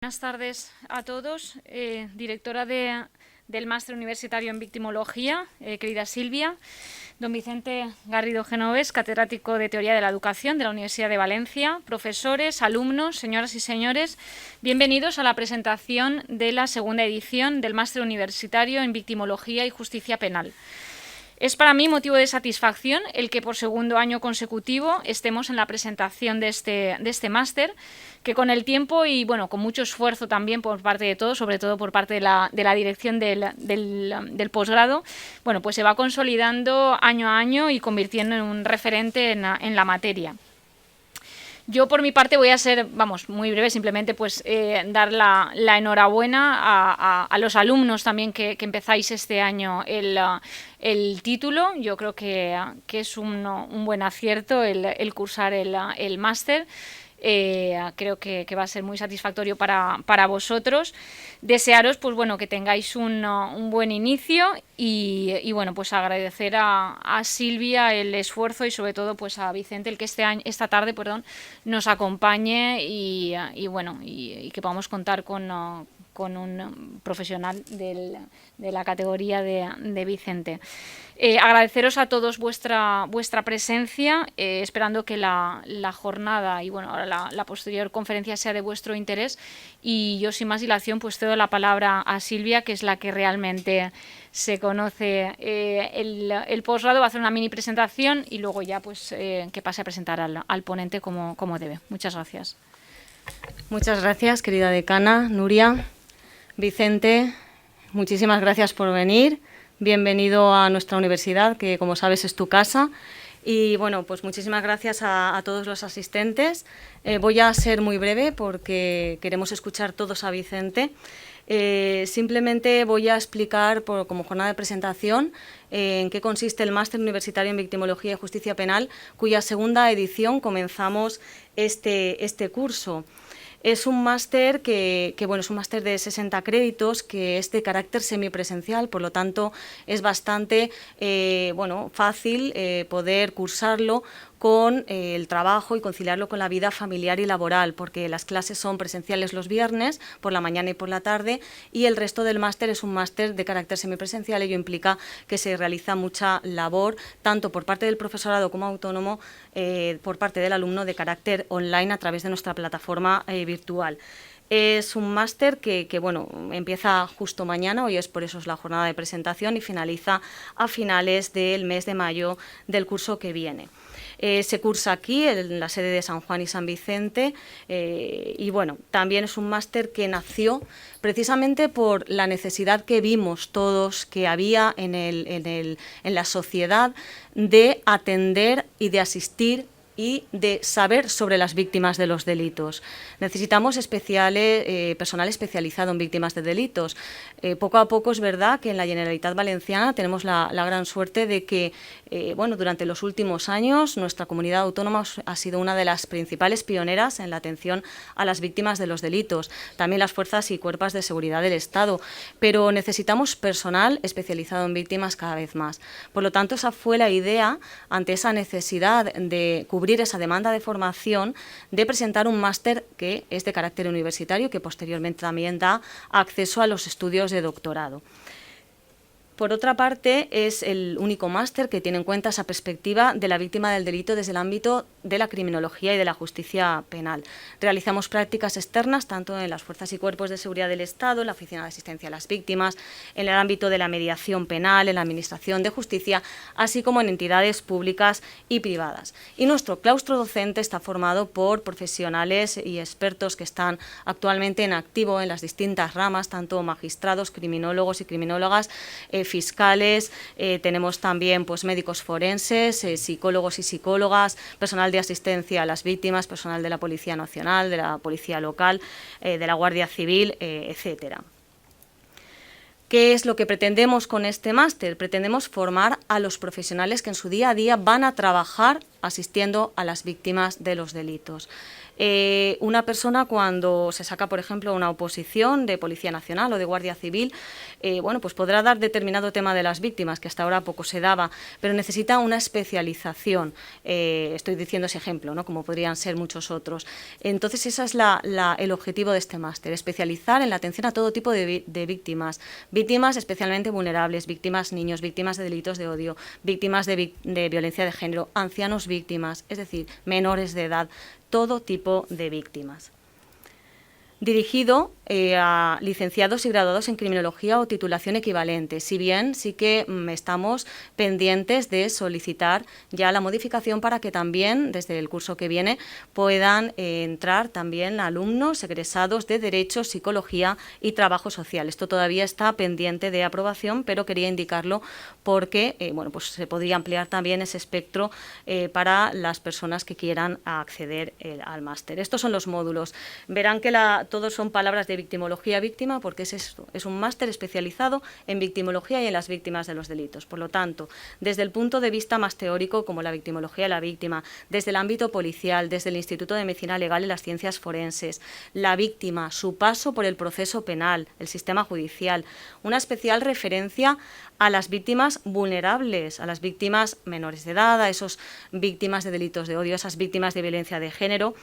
Buenas tardes a todos. Directora del Máster Universitario en Victimología, querida Silvia. Don Vicente Garrido Genovés, catedrático de Teoría de la Educación de la Universidad de Valencia. Profesores, alumnos, señoras y señores, bienvenidos a la presentación de la segunda edición del Máster Universitario en Victimología y Justicia Penal. Es para mí motivo de satisfacción el que por segundo año consecutivo estemos en la presentación de este máster, que con el tiempo y bueno, con mucho esfuerzo también por parte de todos, sobre todo por parte de la dirección del posgrado, bueno, pues se va consolidando año a año y convirtiendo en un referente en la materia. Yo, por mi parte, voy a ser, muy breve, simplemente pues dar la enhorabuena a los alumnos también que empezáis este año el título. Yo creo que es un buen acierto el cursar el máster. Creo que va a ser muy satisfactorio para vosotros. Desearos pues bueno que tengáis un buen inicio y bueno, pues agradecer a Silvia el esfuerzo y sobre todo pues a Vicente el que esta tarde nos acompañe y que podamos contar con un profesional de la categoría de Vicente. Agradeceros a todos vuestra presencia, esperando que la jornada y bueno, ahora la posterior conferencia sea de vuestro interés, y yo sin más dilación pues cedo la palabra a Silvia, que es la que realmente se conoce el posgrado. Va a hacer una mini presentación y luego ya pues que pase a presentar al ponente como debe. Muchas gracias. Muchas gracias, querida decana Nuria. Vicente, muchísimas gracias por venir. Bienvenido a nuestra universidad, que como sabes es tu casa. Y bueno, pues muchísimas gracias a todos los asistentes. Voy a ser muy breve porque queremos escuchar todos a Vicente. Simplemente voy a explicar como jornada de presentación en qué consiste el Máster Universitario en Victimología y Justicia Penal, cuya segunda edición comenzamos este curso. Es un máster es un máster de 60 créditos que es de carácter semipresencial, por lo tanto es bastante fácil poder cursarlo con el trabajo y conciliarlo con la vida familiar y laboral, porque las clases son presenciales los viernes, por la mañana y por la tarde, y el resto del máster es un máster de carácter semipresencial. Ello implica que se realiza mucha labor, tanto por parte del profesorado como autónomo, por parte del alumno, de carácter online a través de nuestra plataforma virtual. Es un máster que empieza justo mañana, hoy por eso es la jornada de presentación, y finaliza a finales del mes de mayo del curso que viene. Se cursa aquí en la sede de San Juan y San Vicente y bueno, también es un máster que nació precisamente por la necesidad que vimos todos que había en la sociedad de atender y de asistir y de saber sobre las víctimas de los delitos. Necesitamos personal especializado en víctimas de delitos. Poco a poco es verdad que en la Generalitat Valenciana tenemos la gran suerte de que durante los últimos años nuestra comunidad autónoma ha sido una de las principales pioneras en la atención a las víctimas de los delitos, también las fuerzas y cuerpos de seguridad del Estado, pero necesitamos personal especializado en víctimas cada vez más. Por lo tanto, esa fue la idea, ante esa necesidad de cubrir esa demanda de formación, de presentar un máster que es de carácter universitario, que posteriormente también da acceso a los estudios de doctorado. Por otra parte, es el único máster que tiene en cuenta esa perspectiva de la víctima del delito desde el ámbito de la criminología y de la justicia penal. Realizamos prácticas externas tanto en las fuerzas y cuerpos de seguridad del Estado, en la Oficina de Asistencia a las Víctimas, en el ámbito de la mediación penal, en la Administración de Justicia, así como en entidades públicas y privadas. Y nuestro claustro docente está formado por profesionales y expertos que están actualmente en activo en las distintas ramas, tanto magistrados, criminólogos y criminólogas, fiscales, tenemos también pues médicos forenses, psicólogos y psicólogas, personal de asistencia a las víctimas, personal de la Policía Nacional, de la Policía Local, de la Guardia Civil, etcétera. ¿Qué es lo que pretendemos con este máster? Pretendemos formar a los profesionales que en su día a día van a trabajar asistiendo a las víctimas de los delitos. Una persona cuando se saca, por ejemplo, una oposición de Policía Nacional o de Guardia Civil, bueno, pues podrá dar determinado tema de las víctimas, que hasta ahora poco se daba, pero necesita una especialización. Estoy diciendo ese ejemplo, ¿no? Como podrían ser muchos otros. Entonces, ese es el objetivo de este máster, especializar en la atención a todo tipo de víctimas, víctimas especialmente vulnerables, víctimas niños, víctimas de delitos de odio, víctimas de violencia de género, ancianos víctimas, es decir, menores de edad, todo tipo de víctimas. Dirigido a licenciados y graduados en criminología o titulación equivalente, si bien sí que estamos pendientes de solicitar ya la modificación para que también, desde el curso que viene, puedan entrar también alumnos egresados de Derecho, Psicología y Trabajo Social. Esto todavía está pendiente de aprobación, pero quería indicarlo porque bueno, pues se podría ampliar también ese espectro para las personas que quieran acceder al máster. Estos son los módulos. Verán que todos son palabras de victimología víctima, porque es esto, es un máster especializado en victimología y en las víctimas de los delitos. Por lo tanto, desde el punto de vista más teórico, como la victimología de la víctima, desde el ámbito policial, desde el Instituto de Medicina Legal y las Ciencias Forenses, la víctima, su paso por el proceso penal, el sistema judicial, una especial referencia a las víctimas vulnerables, a las víctimas menores de edad, a esas víctimas de delitos de odio, a esas víctimas de violencia de género.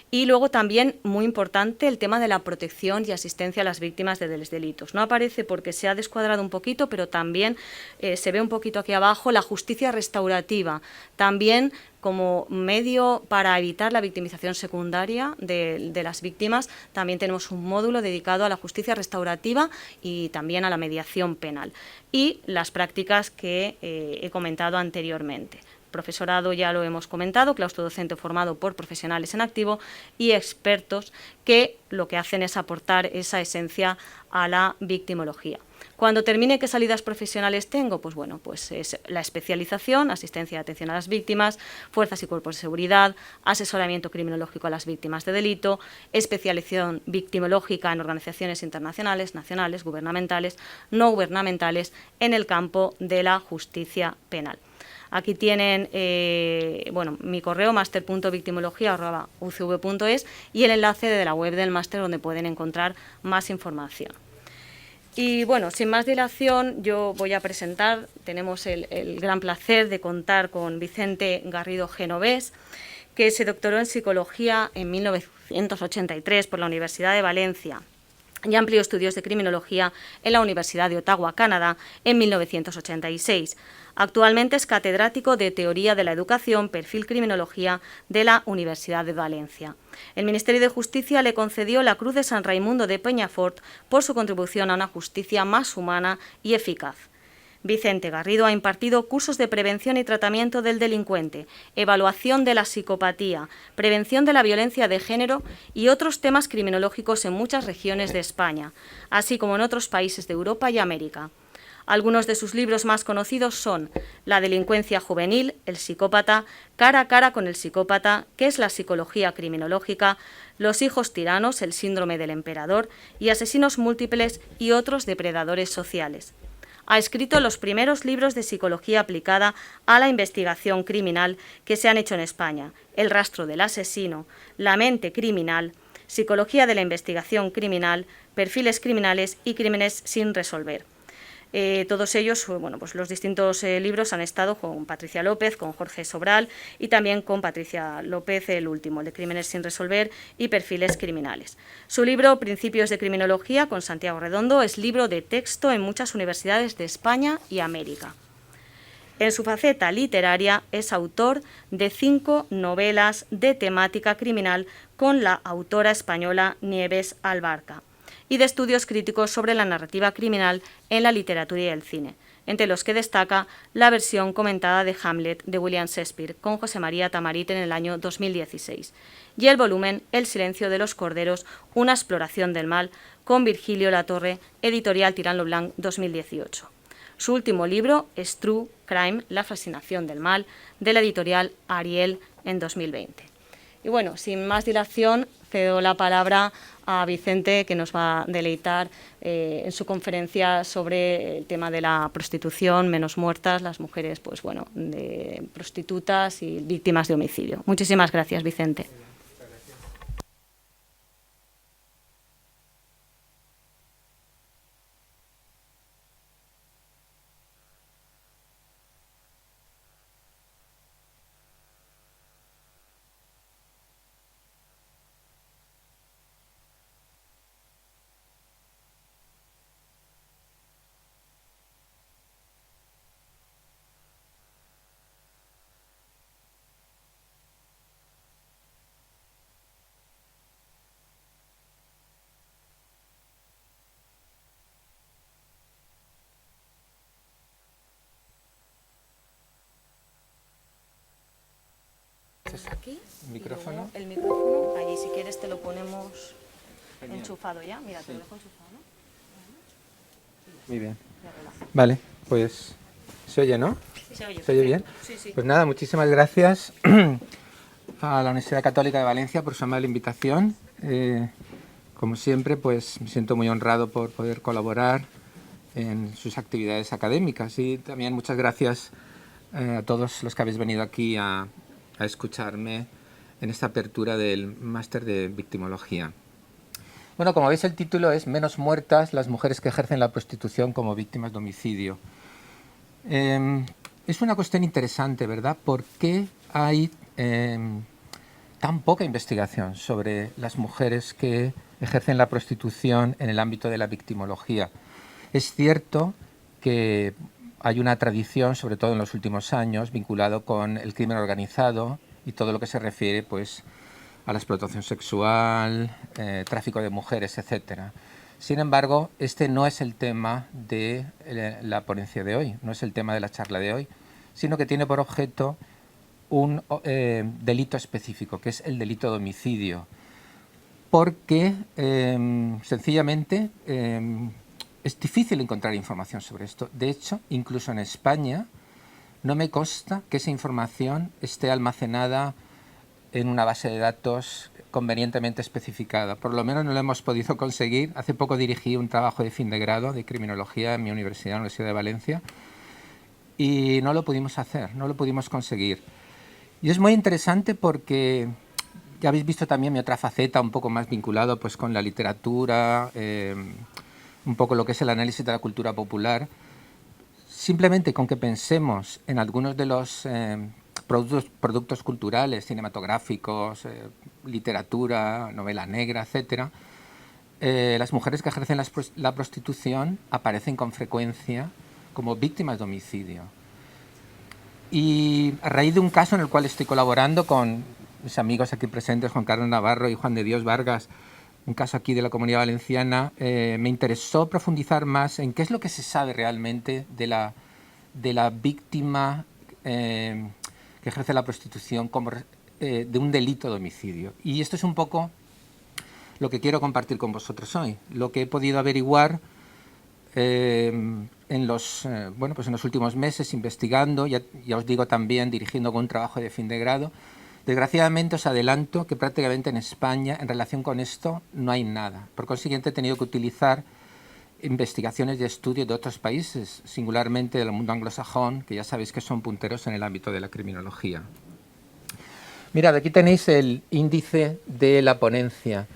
Y luego también, muy importante, el tema de la protección y asistencia a las víctimas de los delitos. No aparece porque se ha descuadrado un poquito, pero también se ve un poquito aquí abajo la justicia restaurativa, también como medio para evitar la victimización secundaria de las víctimas. También tenemos un módulo dedicado a la justicia restaurativa y también a la mediación penal. Y las prácticas que he comentado anteriormente. Profesorado ya lo hemos comentado, claustro docente formado por profesionales en activo y expertos que lo que hacen es aportar esa esencia a la victimología. Cuando termine, ¿qué salidas profesionales tengo? Pues bueno, pues es la especialización, asistencia y atención a las víctimas, fuerzas y cuerpos de seguridad, asesoramiento criminológico a las víctimas de delito, especialización victimológica en organizaciones internacionales, nacionales, gubernamentales, no gubernamentales, en el campo de la justicia penal. Aquí tienen bueno, mi correo master.victimología@ucv.es y el enlace de la web del máster donde pueden encontrar más información. Y bueno, sin más dilación, yo voy a presentar, tenemos el gran placer de contar con Vicente Garrido Genovés, que se doctoró en Psicología en 1983 por la Universidad de Valencia y amplió estudios de criminología en la Universidad de Ottawa, Canadá, en 1986. Actualmente es catedrático de Teoría de la Educación, perfil Criminología de la Universidad de Valencia. El Ministerio de Justicia le concedió la Cruz de San Raimundo de Peñafort por su contribución a una justicia más humana y eficaz. Vicente Garrido ha impartido cursos de prevención y tratamiento del delincuente, evaluación de la psicopatía, prevención de la violencia de género y otros temas criminológicos en muchas regiones de España, así como en otros países de Europa y América. Algunos de sus libros más conocidos son La delincuencia juvenil, El psicópata, Cara a cara con el psicópata, ¿Qué es la psicología criminológica?, Los hijos tiranos, El síndrome del emperador y Asesinos múltiples y otros depredadores sociales. Ha escrito los primeros libros de psicología aplicada a la investigación criminal que se han hecho en España: El rastro del asesino, La mente criminal, Psicología de la investigación criminal, Perfiles criminales y Crímenes sin resolver. Todos ellos, bueno, pues los distintos libros han estado con Patricia López, con Jorge Sobral y también con Patricia López, el último, el de Crímenes sin resolver y Perfiles criminales. Su libro Principios de Criminología, con Santiago Redondo, es libro de texto en muchas universidades de España y América. En su faceta literaria es autor de 5 novelas de temática criminal con la autora española Nieves Albarca y de estudios críticos sobre la narrativa criminal en la literatura y el cine, entre los que destaca la versión comentada de Hamlet de William Shakespeare con José María Tamarit en el año 2016, y el volumen El silencio de los corderos, una exploración del mal, con Virgilio Latorre, editorial Tirán lo Blanc 2018. Su último libro es True Crime, la fascinación del mal, de la editorial Ariel en 2020. Y bueno, sin más dilación, cedo la palabra a Vicente, que nos va a deleitar en su conferencia sobre el tema de la prostitución, menos muertas, las mujeres, pues bueno, de prostitutas y víctimas de homicidio. Muchísimas gracias, Vicente. poner aquí. ¿Micrófono? El micrófono, allí si quieres te lo ponemos enchufado ya. Mira, te lo dejo enchufado. Muy bien. Vale, pues se oye, ¿no? Se oye. ¿Se oye bien? Sí, sí. Pues nada, muchísimas gracias a la Universidad Católica de Valencia por su amable invitación. Como siempre, pues me siento muy honrado por poder colaborar en sus actividades académicas y también muchas gracias a todos los que habéis venido aquí a escucharme en esta apertura del máster de victimología. Bueno, como veis, el título es Menos muertas las mujeres que ejercen la prostitución como víctimas de homicidio. Es una cuestión interesante, ¿verdad? ¿Por qué hay tan poca investigación sobre las mujeres que ejercen la prostitución en el ámbito de la victimología? Es cierto que hay una tradición, sobre todo en los últimos años, vinculado con el crimen organizado y todo lo que se refiere, pues, a la explotación sexual, tráfico de mujeres, etc. Sin embargo, este no es el tema de la ponencia de hoy, no es el tema de la charla de hoy, sino que tiene por objeto un delito específico, que es el delito de homicidio, porque sencillamente es difícil encontrar información sobre esto. De hecho, incluso en España no me consta que esa información esté almacenada en una base de datos convenientemente especificada. Por lo menos no lo hemos podido conseguir. Hace poco dirigí un trabajo de fin de grado de criminología en mi universidad, la Universidad de Valencia, y no lo pudimos hacer, no lo pudimos conseguir. Y es muy interesante porque ya habéis visto también mi otra faceta, un poco más vinculado pues, con la literatura, un poco lo que es el análisis de la cultura popular. Simplemente con que pensemos en algunos de los productos culturales, cinematográficos, literatura, novela negra, etc., las mujeres que ejercen la prostitución aparecen con frecuencia como víctimas de homicidio. Y a raíz de un caso en el cual estoy colaborando con mis amigos aquí presentes, Juan Carlos Navarro y Juan de Dios Vargas, un caso aquí de la Comunidad Valenciana, me interesó profundizar más en qué es lo que se sabe realmente de la víctima que ejerce la prostitución como de un delito de homicidio. Y esto es un poco lo que quiero compartir con vosotros hoy. Lo que he podido averiguar en los últimos meses investigando, ya os digo también dirigiendo con un trabajo de fin de grado. Desgraciadamente os adelanto que prácticamente en España en relación con esto no hay nada. Por consiguiente he tenido que utilizar investigaciones y estudios de otros países, singularmente del mundo anglosajón, que ya sabéis que son punteros en el ámbito de la criminología. Mirad, aquí tenéis el índice de la ponencia.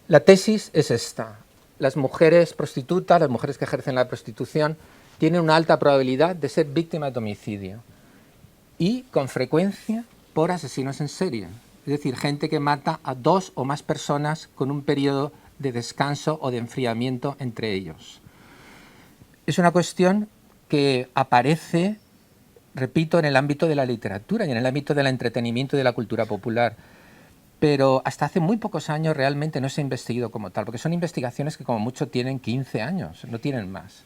La tesis es esta. Las mujeres prostitutas, las mujeres que ejercen la prostitución, tienen una alta probabilidad de ser víctimas de homicidio y, con frecuencia, por asesinos en serie. Es decir, gente que mata a 2 o más personas con un periodo de descanso o de enfriamiento entre ellos. Es una cuestión que aparece, repito, en el ámbito de la literatura y en el ámbito del entretenimiento y de la cultura popular. Pero hasta hace muy pocos años realmente no se ha investigado como tal, porque son investigaciones que como mucho tienen 15 años, no tienen más.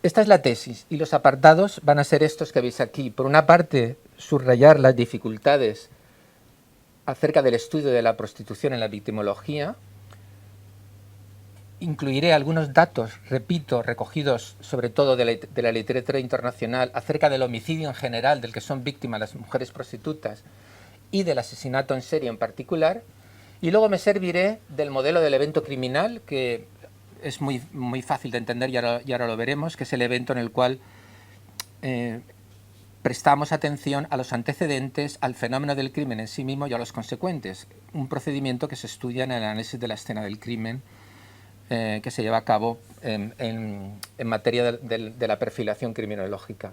Esta es la tesis y los apartados van a ser estos que veis aquí. Por una parte, subrayar las dificultades acerca del estudio de la prostitución en la victimología. Incluiré algunos datos, repito, recogidos sobre todo de la literatura internacional acerca del homicidio en general, del que son víctimas las mujeres prostitutas y del asesinato en serie en particular. Y luego me serviré del modelo del evento criminal, que es muy fácil de entender y ahora lo veremos, que es el evento en el cual prestamos atención a los antecedentes, al fenómeno del crimen en sí mismo y a los consecuentes. Un procedimiento que se estudia en el análisis de la escena del crimen, que se lleva a cabo en materia de la perfilación criminológica.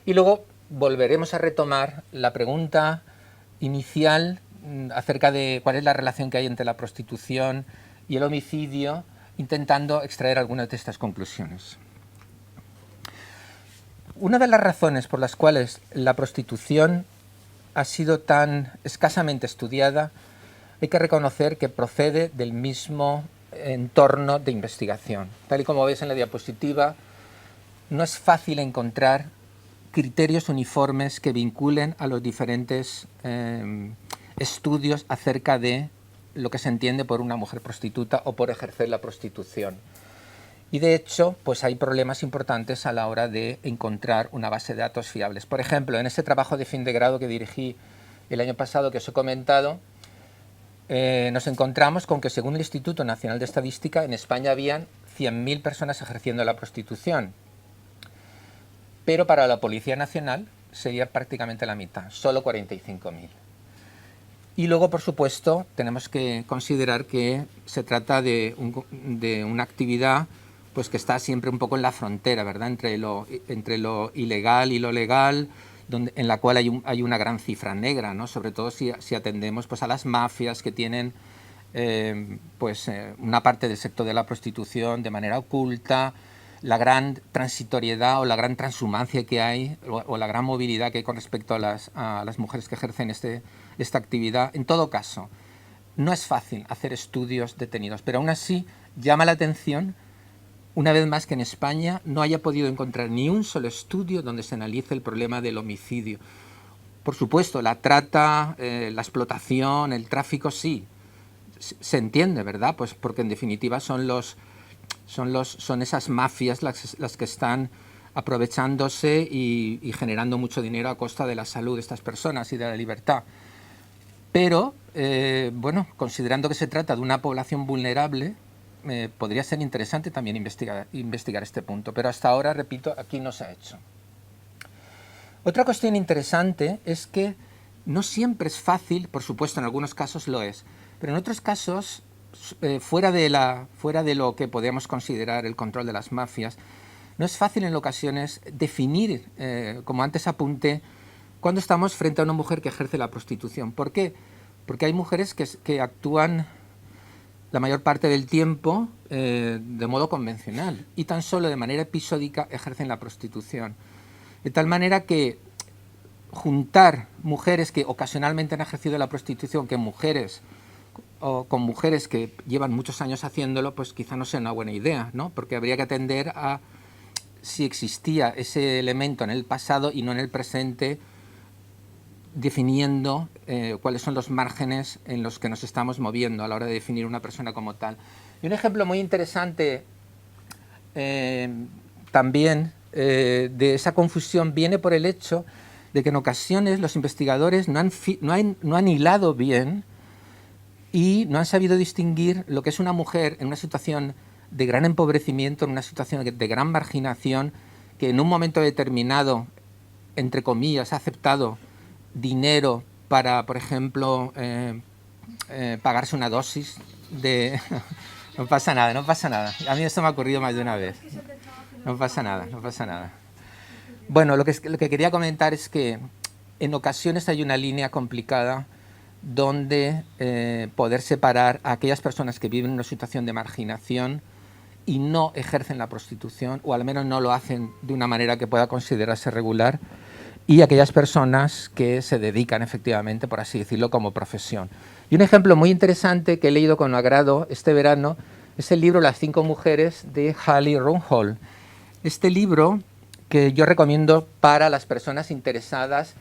Y luego volveremos a retomar la pregunta inicial acerca de cuál es la relación que hay entre la prostitución y el homicidio, intentando extraer algunas de estas conclusiones. Una de las razones por las cuales la prostitución ha sido tan escasamente estudiada, hay que reconocer que procede del mismo entorno de investigación. Tal y como veis en la diapositiva, no es fácil encontrar criterios uniformes que vinculen a los diferentes estudios acerca de lo que se entiende por una mujer prostituta o por ejercer la prostitución. Y de hecho, pues hay problemas importantes a la hora de encontrar una base de datos fiables. Por ejemplo, en ese trabajo de fin de grado que dirigí el año pasado, que os he comentado, nos encontramos con que según el Instituto Nacional de Estadística, en España habían 100.000 personas ejerciendo la prostitución. Pero para la Policía Nacional sería prácticamente la mitad, solo 45.000. Y luego, por supuesto, tenemos que considerar que se trata de una actividad pues que está siempre un poco en la frontera, ¿verdad?, entre lo ilegal y lo legal, en la cual hay una gran cifra negra, ¿no?, sobre todo si atendemos pues, a las mafias que tienen una parte del sector de la prostitución de manera oculta, la gran transitoriedad o la gran transhumancia que hay o la gran movilidad que hay con respecto a las mujeres que ejercen esta actividad. En todo caso, no es fácil hacer estudios detenidos, pero aún así llama la atención, una vez más, que en España no haya podido encontrar ni un solo estudio donde se analice el problema del homicidio. Por supuesto, la trata, la explotación, el tráfico, sí, se entiende, ¿verdad? Pues porque en definitiva son esas mafias las que están aprovechándose y generando mucho dinero a costa de la salud de estas personas y de la libertad. Pero, considerando que se trata de una población vulnerable, podría ser interesante también investigar este punto, pero hasta ahora, repito, aquí no se ha hecho. Otra cuestión interesante es que no siempre es fácil, por supuesto en algunos casos lo es, pero en otros casos, fuera de lo que podemos considerar el control de las mafias, no es fácil en ocasiones definir, como antes apunté, cuando estamos frente a una mujer que ejerce la prostitución. ¿Por qué? Porque hay mujeres que actúan la mayor parte del tiempo de modo convencional y tan solo de manera episódica ejercen la prostitución. De tal manera que juntar mujeres que ocasionalmente han ejercido la prostitución con mujeres que llevan muchos años haciéndolo, pues quizá no sea una buena idea, ¿no? Porque habría que atender a si existía ese elemento en el pasado y no en el presente, definiendo cuáles son los márgenes en los que nos estamos moviendo a la hora de definir una persona como tal. Y un ejemplo muy interesante también de esa confusión viene por el hecho de que en ocasiones los investigadores no han hilado bien y no han sabido distinguir lo que es una mujer en una situación de gran empobrecimiento, en una situación de gran marginación, que en un momento determinado, entre comillas, ha aceptado dinero para, por ejemplo, pagarse una dosis de... No pasa nada, no pasa nada. A mí esto me ha ocurrido más de una vez. No pasa nada, no pasa nada. Bueno, lo que quería comentar es que en ocasiones hay una línea complicada donde poder separar a aquellas personas que viven en una situación de marginación y no ejercen la prostitución, o al menos no lo hacen de una manera que pueda considerarse regular, y aquellas personas que se dedican efectivamente, por así decirlo, como profesión. Y un ejemplo muy interesante que he leído con agrado este verano es el libro Las 5 mujeres de Hallie Ruhnhold. Este libro que yo recomiendo para las personas interesadas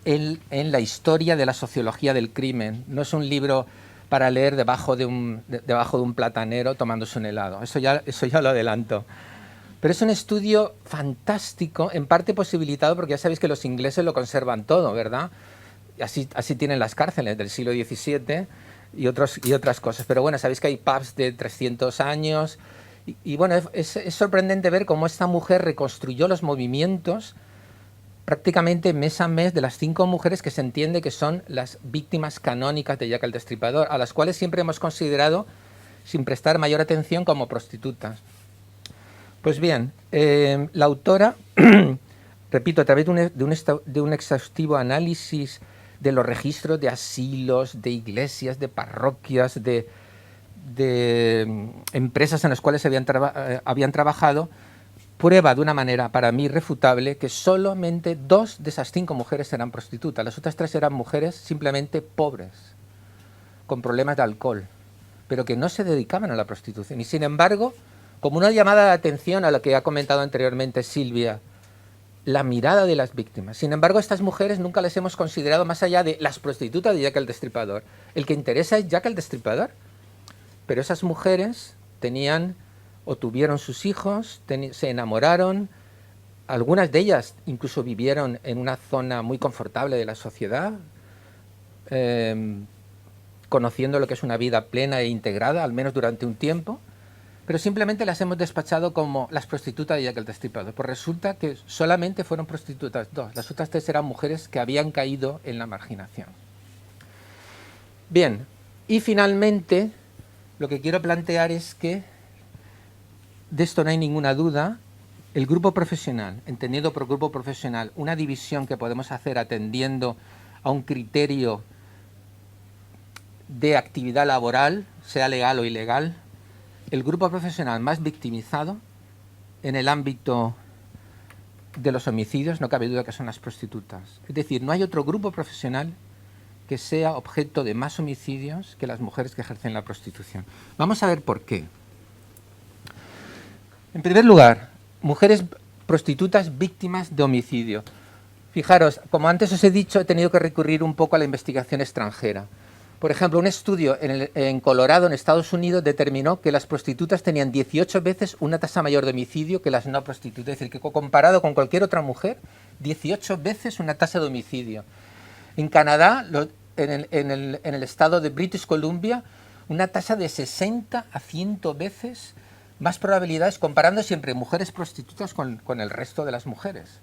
en la historia de la sociología del crimen. No es un libro para leer debajo de un platanero tomándose un helado. Eso ya lo adelanto. Pero es un estudio fantástico, en parte posibilitado porque ya sabéis que los ingleses lo conservan todo, ¿verdad? Y así tienen las cárceles del siglo XVII y otras cosas. Pero bueno, sabéis que hay pubs de 300 años. Y bueno, es sorprendente ver cómo esta mujer reconstruyó los movimientos prácticamente mes a mes de las 5 mujeres que se entiende que son las víctimas canónicas de Jack el Destripador, a las cuales siempre hemos considerado, sin prestar mayor atención, como prostitutas. Pues bien, la autora, repito, a través de un exhaustivo análisis de los registros de asilos, de iglesias, de parroquias, de empresas en las cuales habían trabajado, prueba de una manera para mí irrefutable que solamente 2 de esas 5 mujeres eran prostitutas. Las otras 3 eran mujeres simplemente pobres, con problemas de alcohol, pero que no se dedicaban a la prostitución. Y sin embargo, como una llamada de atención a lo que ha comentado anteriormente Silvia, la mirada de las víctimas. Sin embargo, a estas mujeres nunca les hemos considerado más allá de las prostitutas de Jack el Destripador. El que interesa es Jack el Destripador. Pero esas mujeres tenían o tuvieron sus hijos, se enamoraron, algunas de ellas incluso vivieron en una zona muy confortable de la sociedad, conociendo lo que es una vida plena e integrada, al menos durante un tiempo, pero simplemente las hemos despachado como las prostitutas de Jack el Destripador. Pues resulta que solamente fueron prostitutas dos, las otras tres eran mujeres que habían caído en la marginación. Bien, y finalmente lo que quiero plantear es que, de esto no hay ninguna duda, el grupo profesional, entendido por grupo profesional, una división que podemos hacer atendiendo a un criterio de actividad laboral, sea legal o ilegal, el grupo profesional más victimizado en el ámbito de los homicidios, no cabe duda que son las prostitutas. Es decir, no hay otro grupo profesional que sea objeto de más homicidios que las mujeres que ejercen la prostitución. Vamos a ver por qué. En primer lugar, mujeres prostitutas víctimas de homicidio. Fijaros, como antes os he dicho, he tenido que recurrir un poco a la investigación extranjera. Por ejemplo, un estudio en Colorado, en Estados Unidos, determinó que las prostitutas tenían 18 veces una tasa mayor de homicidio que las no prostitutas. Es decir, que comparado con cualquier otra mujer, 18 veces una tasa de homicidio. En Canadá, en el estado de British Columbia, una tasa de 60 a 100 veces más probabilidades, comparando siempre mujeres prostitutas con el resto de las mujeres.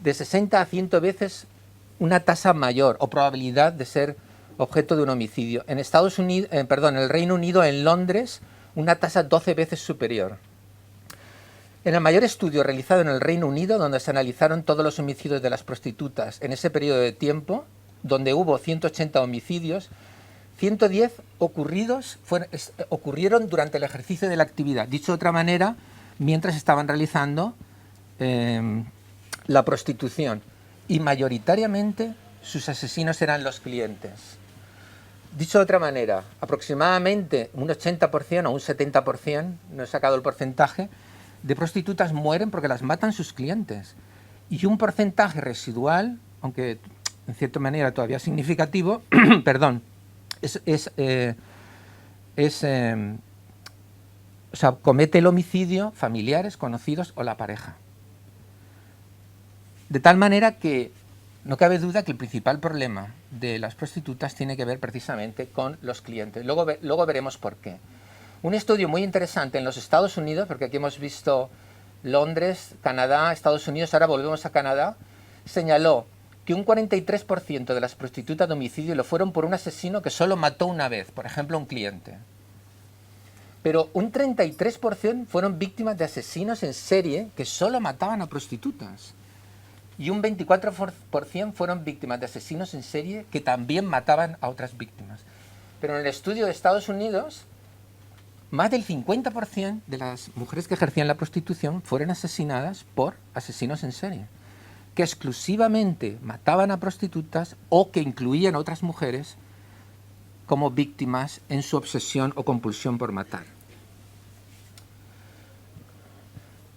De 60 a 100 veces una tasa mayor o probabilidad de ser objeto de un homicidio. En Estados Unidos, en el Reino Unido, en Londres, una tasa 12 veces superior. En el mayor estudio realizado en el Reino Unido, donde se analizaron todos los homicidios de las prostitutas en ese periodo de tiempo, donde hubo 180 homicidios, 110 ocurrieron durante el ejercicio de la actividad. Dicho de otra manera, mientras estaban realizando la prostitución. Y mayoritariamente sus asesinos eran los clientes. Dicho de otra manera, aproximadamente un 80% o un 70%, no he sacado el porcentaje, de prostitutas mueren porque las matan sus clientes. Y un porcentaje residual, aunque en cierta manera todavía significativo, perdón, comete el homicidio familiares, conocidos o la pareja. De tal manera que no cabe duda que el principal problema de las prostitutas tiene que ver precisamente con los clientes. Luego veremos por qué. Un estudio muy interesante en los Estados Unidos, porque aquí hemos visto Londres, Canadá, Estados Unidos, ahora volvemos a Canadá, señaló que un 43% de las prostitutas de homicidio lo fueron por un asesino que solo mató una vez, por ejemplo, un cliente. Pero un 33% fueron víctimas de asesinos en serie que solo mataban a prostitutas. Y un 24% fueron víctimas de asesinos en serie que también mataban a otras víctimas. Pero en el estudio de Estados Unidos, más del 50% de las mujeres que ejercían la prostitución fueron asesinadas por asesinos en serie, que exclusivamente mataban a prostitutas o que incluían a otras mujeres como víctimas en su obsesión o compulsión por matar.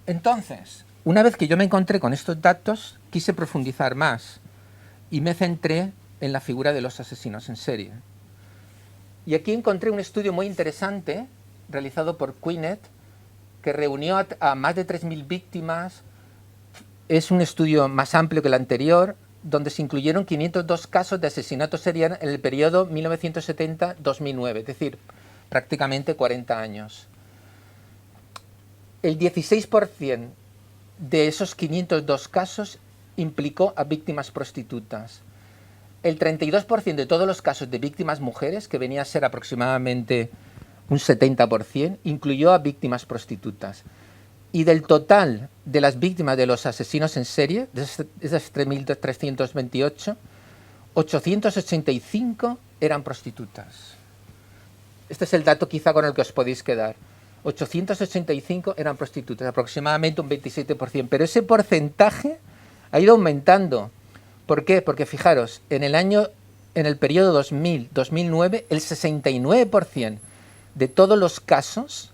Entonces, una vez que yo me encontré con estos datos, quise profundizar más y me centré en la figura de los asesinos en serie. Y aquí encontré un estudio muy interesante realizado por Quinet, que reunió a más de 3.000 víctimas. Es un estudio más amplio que el anterior, donde se incluyeron 502 casos de asesinato serial en el periodo 1970-2009, es decir, prácticamente 40 años. El 16% de esos 502 casos implicó a víctimas prostitutas. El 32% de todos los casos de víctimas mujeres, que venía a ser aproximadamente un 70%, incluyó a víctimas prostitutas. Y del total de las víctimas de los asesinos en serie, de esas 3.328, 885 eran prostitutas. Este es el dato quizá con el que os podéis quedar. 885 eran prostitutas, aproximadamente un 27%. Pero ese porcentaje ha ido aumentando. ¿Por qué? Porque fijaros, en el periodo 2000-2009, el 69% de todos los casos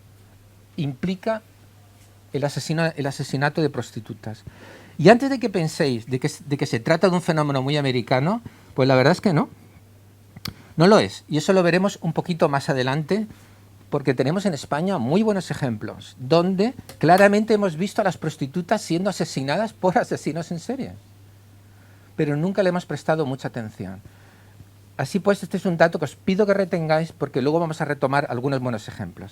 implica el asesinato de prostitutas. Y antes de que penséis de que se trata de un fenómeno muy americano, pues la verdad es que no. No lo es. Y eso lo veremos un poquito más adelante, porque tenemos en España muy buenos ejemplos, donde claramente hemos visto a las prostitutas siendo asesinadas por asesinos en serie. Pero nunca le hemos prestado mucha atención. Así pues, este es un dato que os pido que retengáis, porque luego vamos a retomar algunos buenos ejemplos.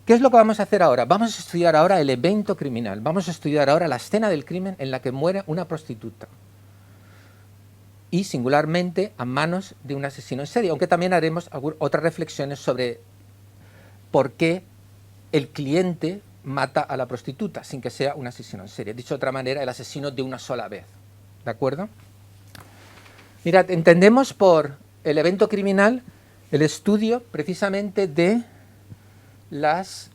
¿Qué es lo que vamos a hacer ahora? Vamos a estudiar ahora el evento criminal. Vamos a estudiar ahora la escena del crimen en la que muere una prostituta. Y singularmente a manos de un asesino en serie. Aunque también haremos otras reflexiones sobre por qué el cliente mata a la prostituta sin que sea un asesino en serie. Dicho de otra manera, el asesino de una sola vez. ¿De acuerdo? Mirad, entendemos por el evento criminal el estudio precisamente de las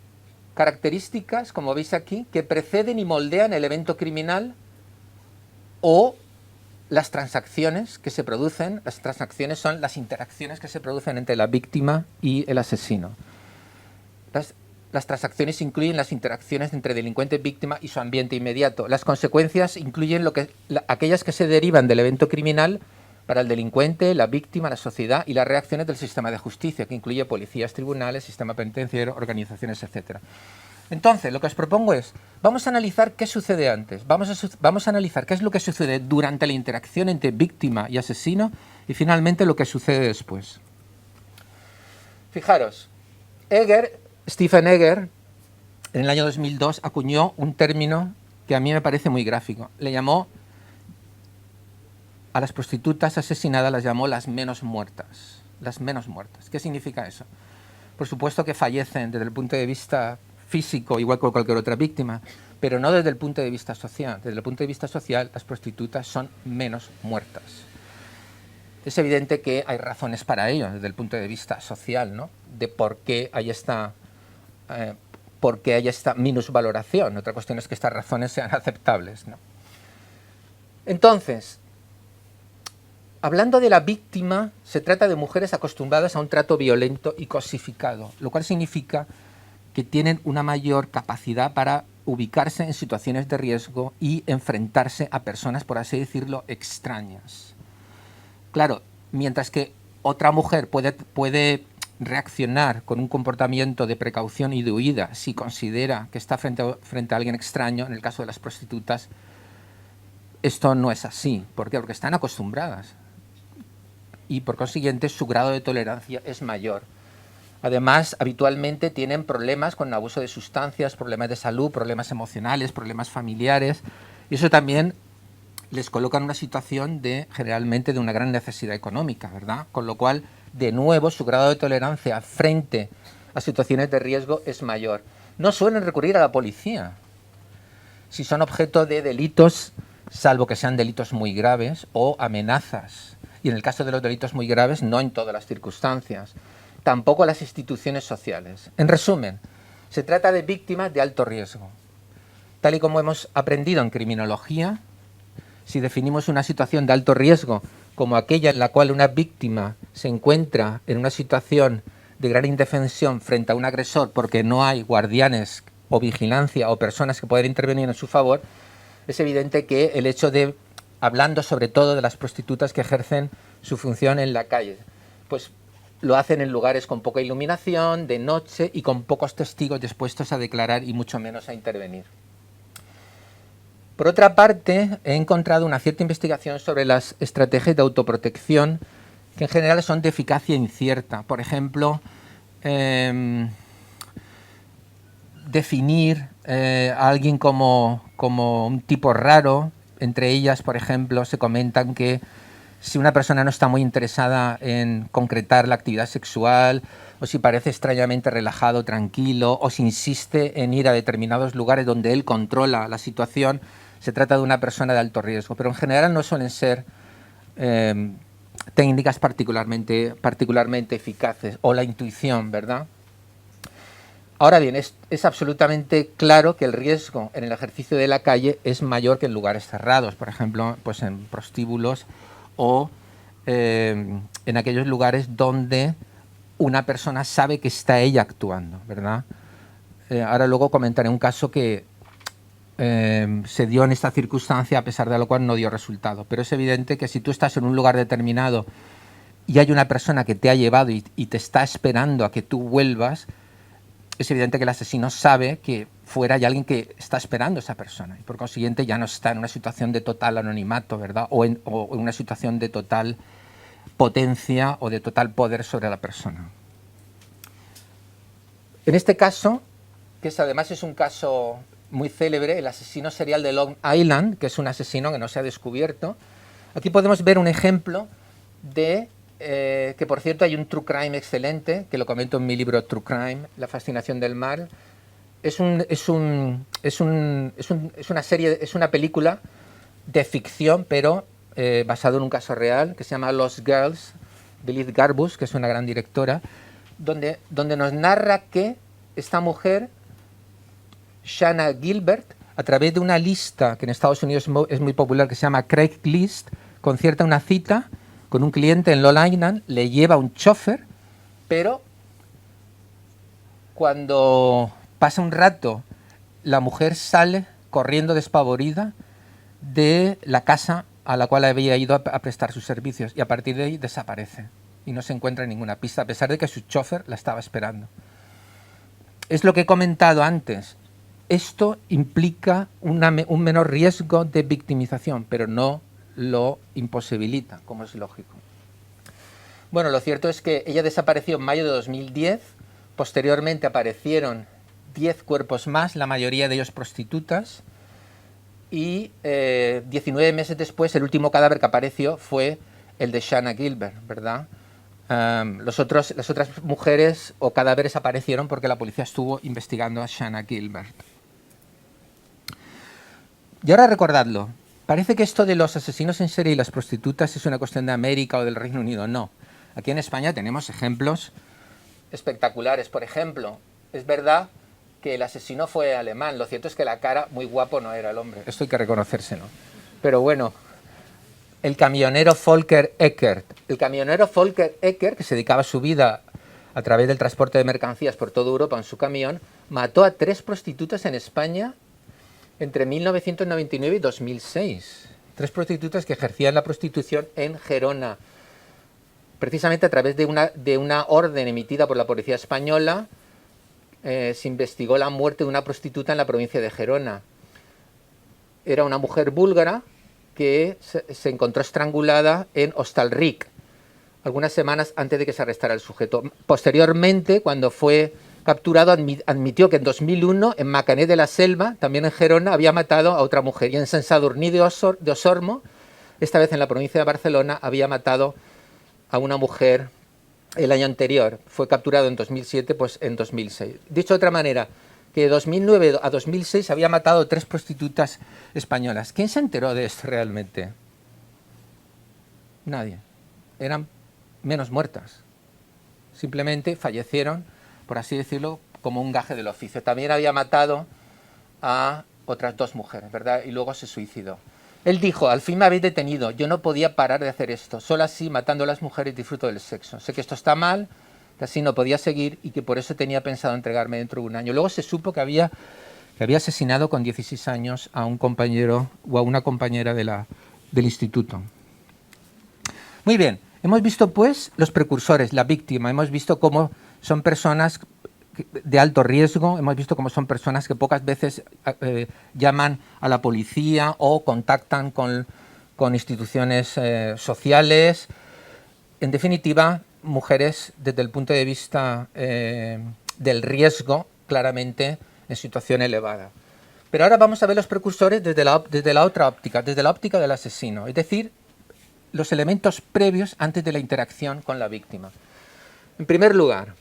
características, como veis aquí, que preceden y moldean el evento criminal o las transacciones que se producen. Las transacciones son las interacciones que se producen entre la víctima y el asesino. Las transacciones incluyen las interacciones entre delincuente y víctima y su ambiente inmediato. Las consecuencias incluyen aquellas que se derivan del evento criminal para el delincuente, la víctima, la sociedad y las reacciones del sistema de justicia, que incluye policías, tribunales, sistema penitenciario, organizaciones, etc. Entonces, lo que os propongo es, vamos a analizar qué sucede antes, vamos a analizar qué es lo que sucede durante la interacción entre víctima y asesino y finalmente lo que sucede después. Fijaros, Stephen Egger, en el año 2002, acuñó un término que a mí me parece muy gráfico. Le llamó a las prostitutas asesinadas, las llamó las menos muertas. Las menos muertas. ¿Qué significa eso? Por supuesto que fallecen desde el punto de vista físico, igual que cualquier otra víctima, pero no desde el punto de vista social. Desde el punto de vista social, las prostitutas son menos muertas. Es evidente que hay razones para ello, desde el punto de vista social, ¿no? De por qué hay esta minusvaloración. Otra cuestión es que estas razones sean aceptables, ¿no? Entonces, hablando de la víctima, se trata de mujeres acostumbradas a un trato violento y cosificado, lo cual significa que tienen una mayor capacidad para ubicarse en situaciones de riesgo y enfrentarse a personas, por así decirlo, extrañas. Claro, mientras que otra mujer puede reaccionar con un comportamiento de precaución y de huida si considera que está frente a alguien extraño, en el caso de las prostitutas, esto no es así. ¿Por qué? Porque están acostumbradas y por consiguiente su grado de tolerancia es mayor. Además, habitualmente tienen problemas con el abuso de sustancias, problemas de salud, problemas emocionales, problemas familiares, y eso también les coloca en una situación generalmente de una gran necesidad económica, ¿verdad? Con lo cual, de nuevo, su grado de tolerancia frente a situaciones de riesgo es mayor. No suelen recurrir a la policía si son objeto de delitos, salvo que sean delitos muy graves o amenazas. Y en el caso de los delitos muy graves, no en todas las circunstancias. Tampoco a las instituciones sociales. En resumen, se trata de víctimas de alto riesgo. Tal y como hemos aprendido en criminología, si definimos una situación de alto riesgo como aquella en la cual una víctima se encuentra en una situación de gran indefensión frente a un agresor porque no hay guardianes o vigilancia o personas que puedan intervenir en su favor, es evidente que el hecho de, hablando sobre todo de las prostitutas que ejercen su función en la calle, pues lo hacen en lugares con poca iluminación, de noche y con pocos testigos dispuestos a declarar y mucho menos a intervenir. Por otra parte, he encontrado una cierta investigación sobre las estrategias de autoprotección que en general son de eficacia incierta. Por ejemplo, definir a alguien como un tipo raro. Entre ellas, por ejemplo, se comentan que si una persona no está muy interesada en concretar la actividad sexual, o si parece extrañamente relajado, tranquilo, o si insiste en ir a determinados lugares donde él controla la situación, se trata de una persona de alto riesgo. Pero en general no suelen ser técnicas particularmente eficaces, o la intuición, ¿verdad? Ahora bien, es absolutamente claro que el riesgo en el ejercicio de la calle es mayor que en lugares cerrados, por ejemplo, pues en prostíbulos o en aquellos lugares donde una persona sabe que está ella actuando, ¿verdad? Ahora luego comentaré un caso que se dio en esta circunstancia, a pesar de lo cual no dio resultado. Pero es evidente que si tú estás en un lugar determinado y hay una persona que te ha llevado y te está esperando a que tú vuelvas, es evidente que el asesino sabe que fuera hay alguien que está esperando a esa persona y por consiguiente ya no está en una situación de total anonimato, ¿verdad? O en una situación de total potencia o de total poder sobre la persona. En este caso, que además es un caso muy célebre, el asesino serial de Long Island, que es un asesino que no se ha descubierto, aquí podemos ver un ejemplo de que por cierto hay un true crime excelente, que lo comento en mi libro True Crime, La fascinación del mal. Es una serie, es una película de ficción, pero basado en un caso real, que se llama Lost Girls, de Liz Garbus, que es una gran directora, donde nos narra que esta mujer, Shanna Gilbert, a través de una lista que en Estados Unidos es muy popular, que se llama Craigslist, concierta una cita con un cliente en Long Island, le lleva un chofer, pero cuando pasa un rato, la mujer sale corriendo despavorida de la casa a la cual había ido a prestar sus servicios y a partir de ahí desaparece y no se encuentra ninguna pista, a pesar de que su chofer la estaba esperando. Es lo que he comentado antes. Esto implica un menor riesgo de victimización, pero no lo imposibilita, como es lógico. Bueno, lo cierto es que ella desapareció en mayo de 2010, posteriormente aparecieron 10 cuerpos más, la mayoría de ellos prostitutas, y 19 meses después el último cadáver que apareció fue el de Shanna Gilbert, ¿verdad? Las otras mujeres o cadáveres aparecieron porque la policía estuvo investigando a Shanna Gilbert. Y ahora recordadlo, parece que esto de los asesinos en serie y las prostitutas es una cuestión de América o del Reino Unido. No. Aquí en España tenemos ejemplos espectaculares. Por ejemplo, es verdad que el asesino fue alemán. Lo cierto es que la cara muy guapo no era el hombre. Esto hay que reconocérselo. Pero bueno, el camionero Volker Eckert. El camionero Volker Eckert, que se dedicaba su vida a través del transporte de mercancías por toda Europa en su camión, mató a 3 prostitutas en España entre 1999 y 2006. 3 prostitutas que ejercían la prostitución en Gerona, precisamente a través de una orden emitida por la policía española. Se investigó la muerte de una prostituta en la provincia de Gerona. Era una mujer búlgara que se encontró estrangulada en Hostalric, algunas semanas antes de que se arrestara el sujeto. Posteriormente, cuando fue capturado, admitió que en 2001, en Macané de la Selva, también en Gerona, había matado a otra mujer. Y en Sant Sadurní de Osormo, esta vez en la provincia de Barcelona, había matado a una mujer el año anterior. Fue capturado en 2007, pues en 2006. Dicho de otra manera, que de 2009 a 2006 había matado 3 prostitutas españolas. ¿Quién se enteró de esto realmente? Nadie. Eran menos muertas. Simplemente fallecieron, por así decirlo, como un gaje del oficio. También había matado a otras 2 mujeres, ¿verdad? Y luego se suicidó. Él dijo: al fin me habéis detenido, yo no podía parar de hacer esto, solo así, matando a las mujeres, disfruto del sexo. Sé que esto está mal, que así no podía seguir y que por eso tenía pensado entregarme dentro de un año. Luego se supo que había asesinado con 16 años a un compañero o a una compañera del instituto. Muy bien, hemos visto pues los precursores, la víctima, hemos visto cómo son personas de alto riesgo, hemos visto cómo son personas que pocas veces llaman a la policía o contactan con instituciones sociales. En definitiva, mujeres desde el punto de vista del riesgo, claramente en situación elevada. Pero ahora vamos a ver los precursores desde la otra óptica, desde la óptica del asesino, es decir, los elementos previos antes de la interacción con la víctima. En primer lugar,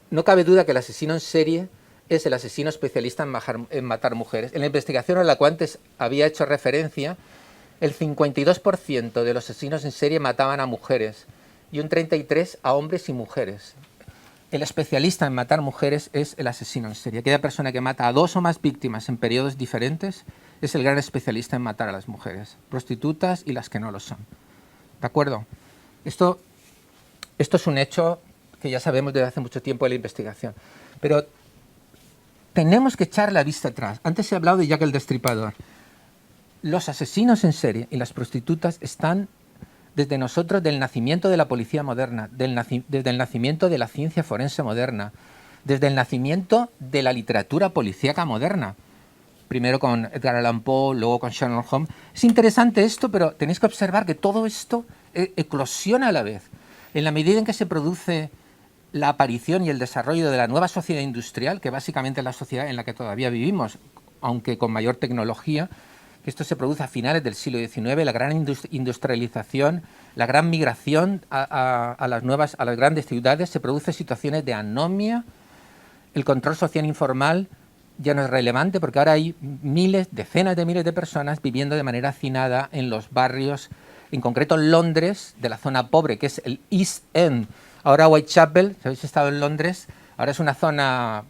no cabe duda que el asesino en serie es el asesino especialista en matar mujeres. En la investigación a la cual antes había hecho referencia, el 52% de los asesinos en serie mataban a mujeres y un 33% a hombres y mujeres. El especialista en matar mujeres es el asesino en serie. Aquella persona que mata a 2 o más víctimas en periodos diferentes es el gran especialista en matar a las mujeres, prostitutas y las que no lo son. ¿De acuerdo? Esto es un hecho que ya sabemos desde hace mucho tiempo de la investigación. Pero tenemos que echar la vista atrás. Antes he hablado de Jack el Destripador. Los asesinos en serie y las prostitutas están desde nosotros del nacimiento de la policía moderna, desde el nacimiento de la ciencia forense moderna, desde el nacimiento de la literatura policíaca moderna. Primero con Edgar Allan Poe, luego con Sherlock Holmes. Es interesante esto, pero tenéis que observar que todo esto eclosiona a la vez. En la medida en que se produce la aparición y el desarrollo de la nueva sociedad industrial, que básicamente es la sociedad en la que todavía vivimos, aunque con mayor tecnología, que esto se produce a finales del siglo XIX, la gran industrialización, la gran migración a las grandes ciudades, se producen situaciones de anomia, el control social informal ya no es relevante porque ahora hay decenas de miles de personas viviendo de manera hacinada en los barrios, en concreto en Londres, de la zona pobre, que es el East End. Ahora Whitechapel, si habéis estado en Londres, ahora es una zona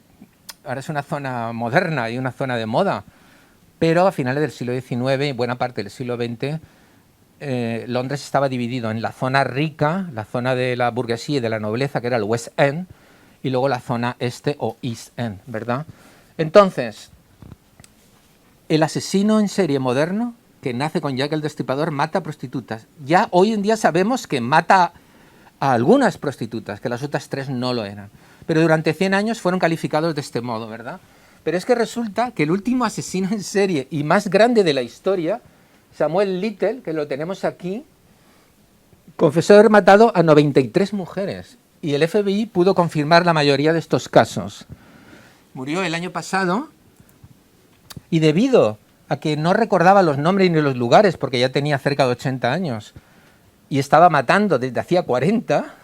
moderna y una zona de moda, pero a finales del siglo XIX y buena parte del siglo XX, Londres estaba dividido en la zona rica, la zona de la burguesía y de la nobleza, que era el West End, y luego la zona este o East End, ¿verdad? Entonces, el asesino en serie moderno, que nace con Jack el Destripador, mata a prostitutas. Ya hoy en día sabemos que mata a algunas prostitutas, que las otras 3 no lo eran. Pero durante 100 años fueron calificados de este modo, ¿verdad? Pero es que resulta que el último asesino en serie y más grande de la historia, Samuel Little, que lo tenemos aquí, confesó haber matado a 93 mujeres. Y el FBI pudo confirmar la mayoría de estos casos. Murió el año pasado y debido a que no recordaba los nombres ni los lugares, porque ya tenía cerca de 80 años, y estaba matando desde hacía 40,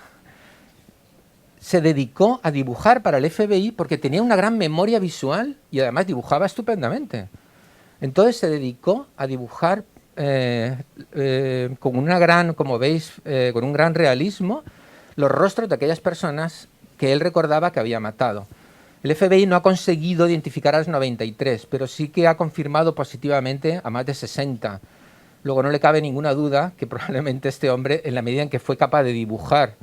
se dedicó a dibujar para el FBI porque tenía una gran memoria visual y además dibujaba estupendamente. Entonces se dedicó a dibujar con una gran, como veis, con un gran realismo, los rostros de aquellas personas que él recordaba que había matado. El FBI no ha conseguido identificar a las 93, pero sí que ha confirmado positivamente a más de 60. Luego no le cabe ninguna duda que probablemente este hombre, en la medida en que fue capaz de dibujar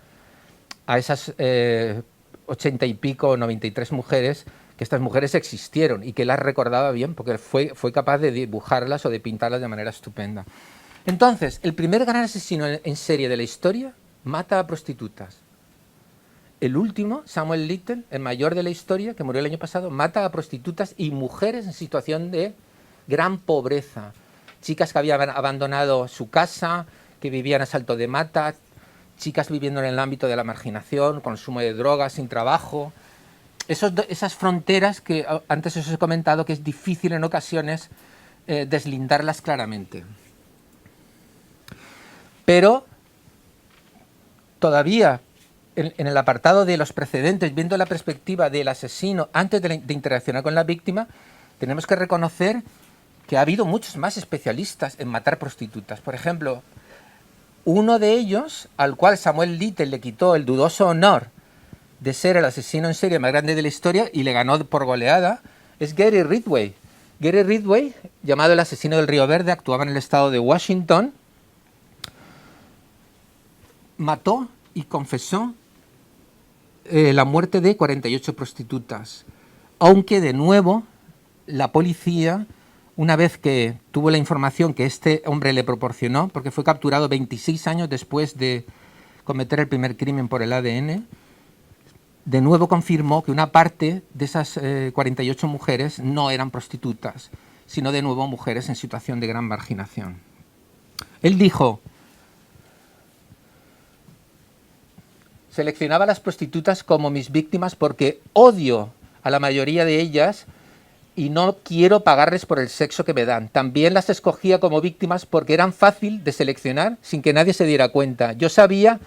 a esas 80 y pico, 93 mujeres, que estas mujeres existieron y que las recordaba bien porque fue capaz de dibujarlas o de pintarlas de manera estupenda. Entonces, el primer gran asesino en serie de la historia mata a prostitutas. El último, Samuel Little, el mayor de la historia, que murió el año pasado, mata a prostitutas y mujeres en situación de gran pobreza. Chicas que habían abandonado su casa, que vivían a salto de mata, chicas viviendo en el ámbito de la marginación, consumo de drogas, sin trabajo. Esas fronteras que antes os he comentado que es difícil en ocasiones deslindarlas claramente. Pero todavía en el apartado de los precedentes, viendo la perspectiva del asesino antes de interaccionar con la víctima, tenemos que reconocer que ha habido muchos más especialistas en matar prostitutas. Por ejemplo, uno de ellos, al cual Samuel Little le quitó el dudoso honor de ser el asesino en serie más grande de la historia y le ganó por goleada, es Gary Ridgway. Gary Ridgway, llamado el asesino del Río Verde, actuaba en el estado de Washington, mató y confesó la muerte de 48 prostitutas, aunque de nuevo la policía, una vez que tuvo la información que este hombre le proporcionó, porque fue capturado 26 años después de cometer el primer crimen por el ADN, de nuevo confirmó que una parte de esas 48 mujeres no eran prostitutas, sino de nuevo mujeres en situación de gran marginación. Él dijo: seleccionaba a las prostitutas como mis víctimas porque odio a la mayoría de ellas y no quiero pagarles por el sexo que me dan. También las escogía como víctimas porque eran fácil de seleccionar sin que nadie se diera cuenta. Yo sabía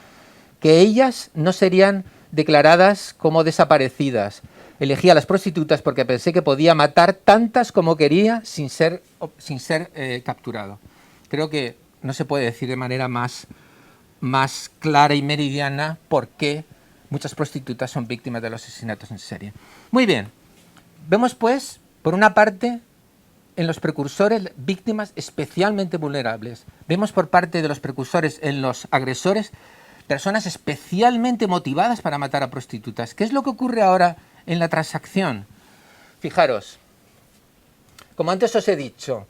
que ellas no serían declaradas como desaparecidas. Elegí a las prostitutas porque pensé que podía matar tantas como quería sin ser capturado. Creo que no se puede decir de manera más clara y meridiana por qué muchas prostitutas son víctimas de los asesinatos en serie. Muy bien, vemos pues, por una parte, en los precursores víctimas especialmente vulnerables. Vemos por parte de los precursores en los agresores personas especialmente motivadas para matar a prostitutas. ¿Qué es lo que ocurre ahora en la transacción? Fijaros, como antes os he dicho,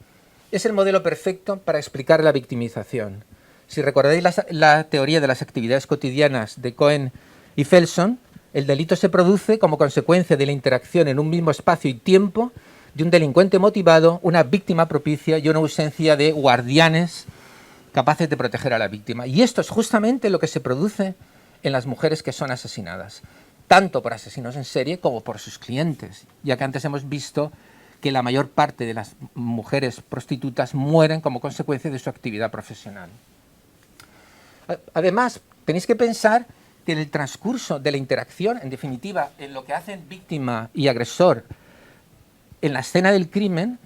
es el modelo perfecto para explicar la victimización. Si recordáis la teoría de las actividades cotidianas de Cohen y Felson, el delito se produce como consecuencia de la interacción en un mismo espacio y tiempo de un delincuente motivado, una víctima propicia y una ausencia de guardianes capaces de proteger a la víctima. Y esto es justamente lo que se produce en las mujeres que son asesinadas, tanto por asesinos en serie como por sus clientes, ya que antes hemos visto que la mayor parte de las mujeres prostitutas mueren como consecuencia de su actividad profesional. Además, tenéis que pensar que en el transcurso de la interacción, en definitiva, en lo que hacen víctima y agresor en la escena del crimen,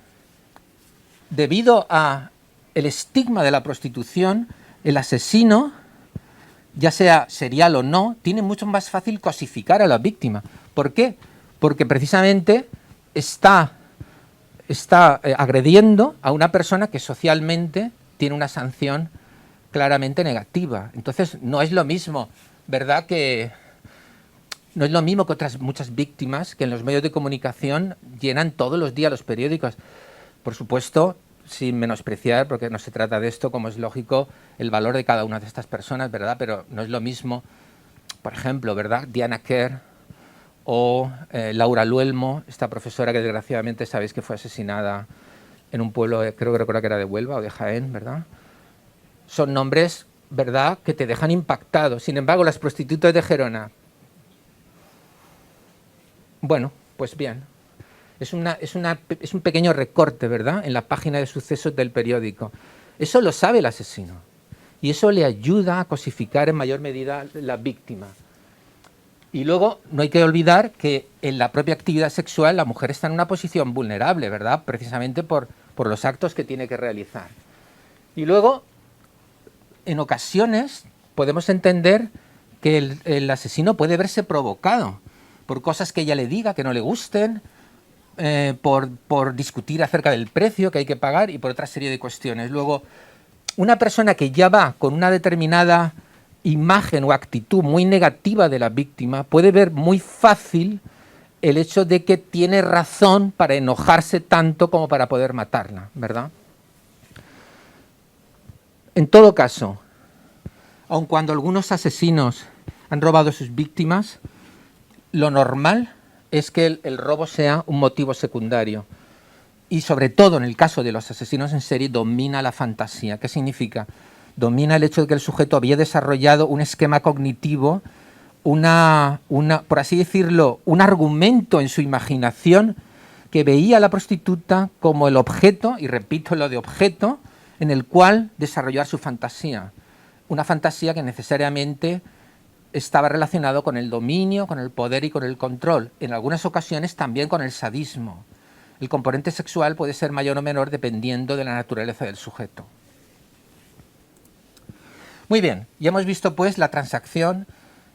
debido a el estigma de la prostitución, el asesino, ya sea serial o no, tiene mucho más fácil cosificar a la víctima. ¿Por qué? Porque precisamente está agrediendo a una persona que socialmente tiene una sanción claramente negativa. Entonces, no es lo mismo, ¿verdad?, que no es lo mismo que otras muchas víctimas que en los medios de comunicación llenan todos los días los periódicos. Por supuesto, sin menospreciar, porque no se trata de esto, como es lógico, el valor de cada una de estas personas, ¿verdad? Pero no es lo mismo, por ejemplo, ¿verdad?, Diana Kerr o Laura Luelmo, esta profesora que desgraciadamente sabéis que fue asesinada en un pueblo, creo que recuerdo que era de Huelva o de Jaén, ¿verdad? Son nombres, ¿verdad?, que te dejan impactado. Sin embargo, las prostitutas de Gerona, bueno, pues bien, es un pequeño recorte, ¿verdad?, en la página de sucesos del periódico. Eso lo sabe el asesino y eso le ayuda a cosificar en mayor medida la víctima. Y luego no hay que olvidar que en la propia actividad sexual la mujer está en una posición vulnerable, ¿verdad?, precisamente por los actos que tiene que realizar. Y luego, en ocasiones, podemos entender que el asesino puede verse provocado por cosas que ella le diga que no le gusten, por discutir acerca del precio que hay que pagar y por otra serie de cuestiones. Luego, una persona que ya va con una determinada imagen o actitud muy negativa de la víctima puede ver muy fácil el hecho de que tiene razón para enojarse tanto como para poder matarla, ¿verdad? En todo caso, aun cuando algunos asesinos han robado a sus víctimas, lo normal es que el robo sea un motivo secundario. Y sobre todo en el caso de los asesinos en serie domina la fantasía. ¿Qué significa? Domina el hecho de que el sujeto había desarrollado un esquema cognitivo, por así decirlo, un argumento en su imaginación que veía a la prostituta como el objeto, y repito lo de objeto, en el cual desarrollar su fantasía. Una fantasía que necesariamente estaba relacionado con el dominio, con el poder y con el control. En algunas ocasiones también con el sadismo. El componente sexual puede ser mayor o menor dependiendo de la naturaleza del sujeto. Muy bien, ya hemos visto pues la transacción,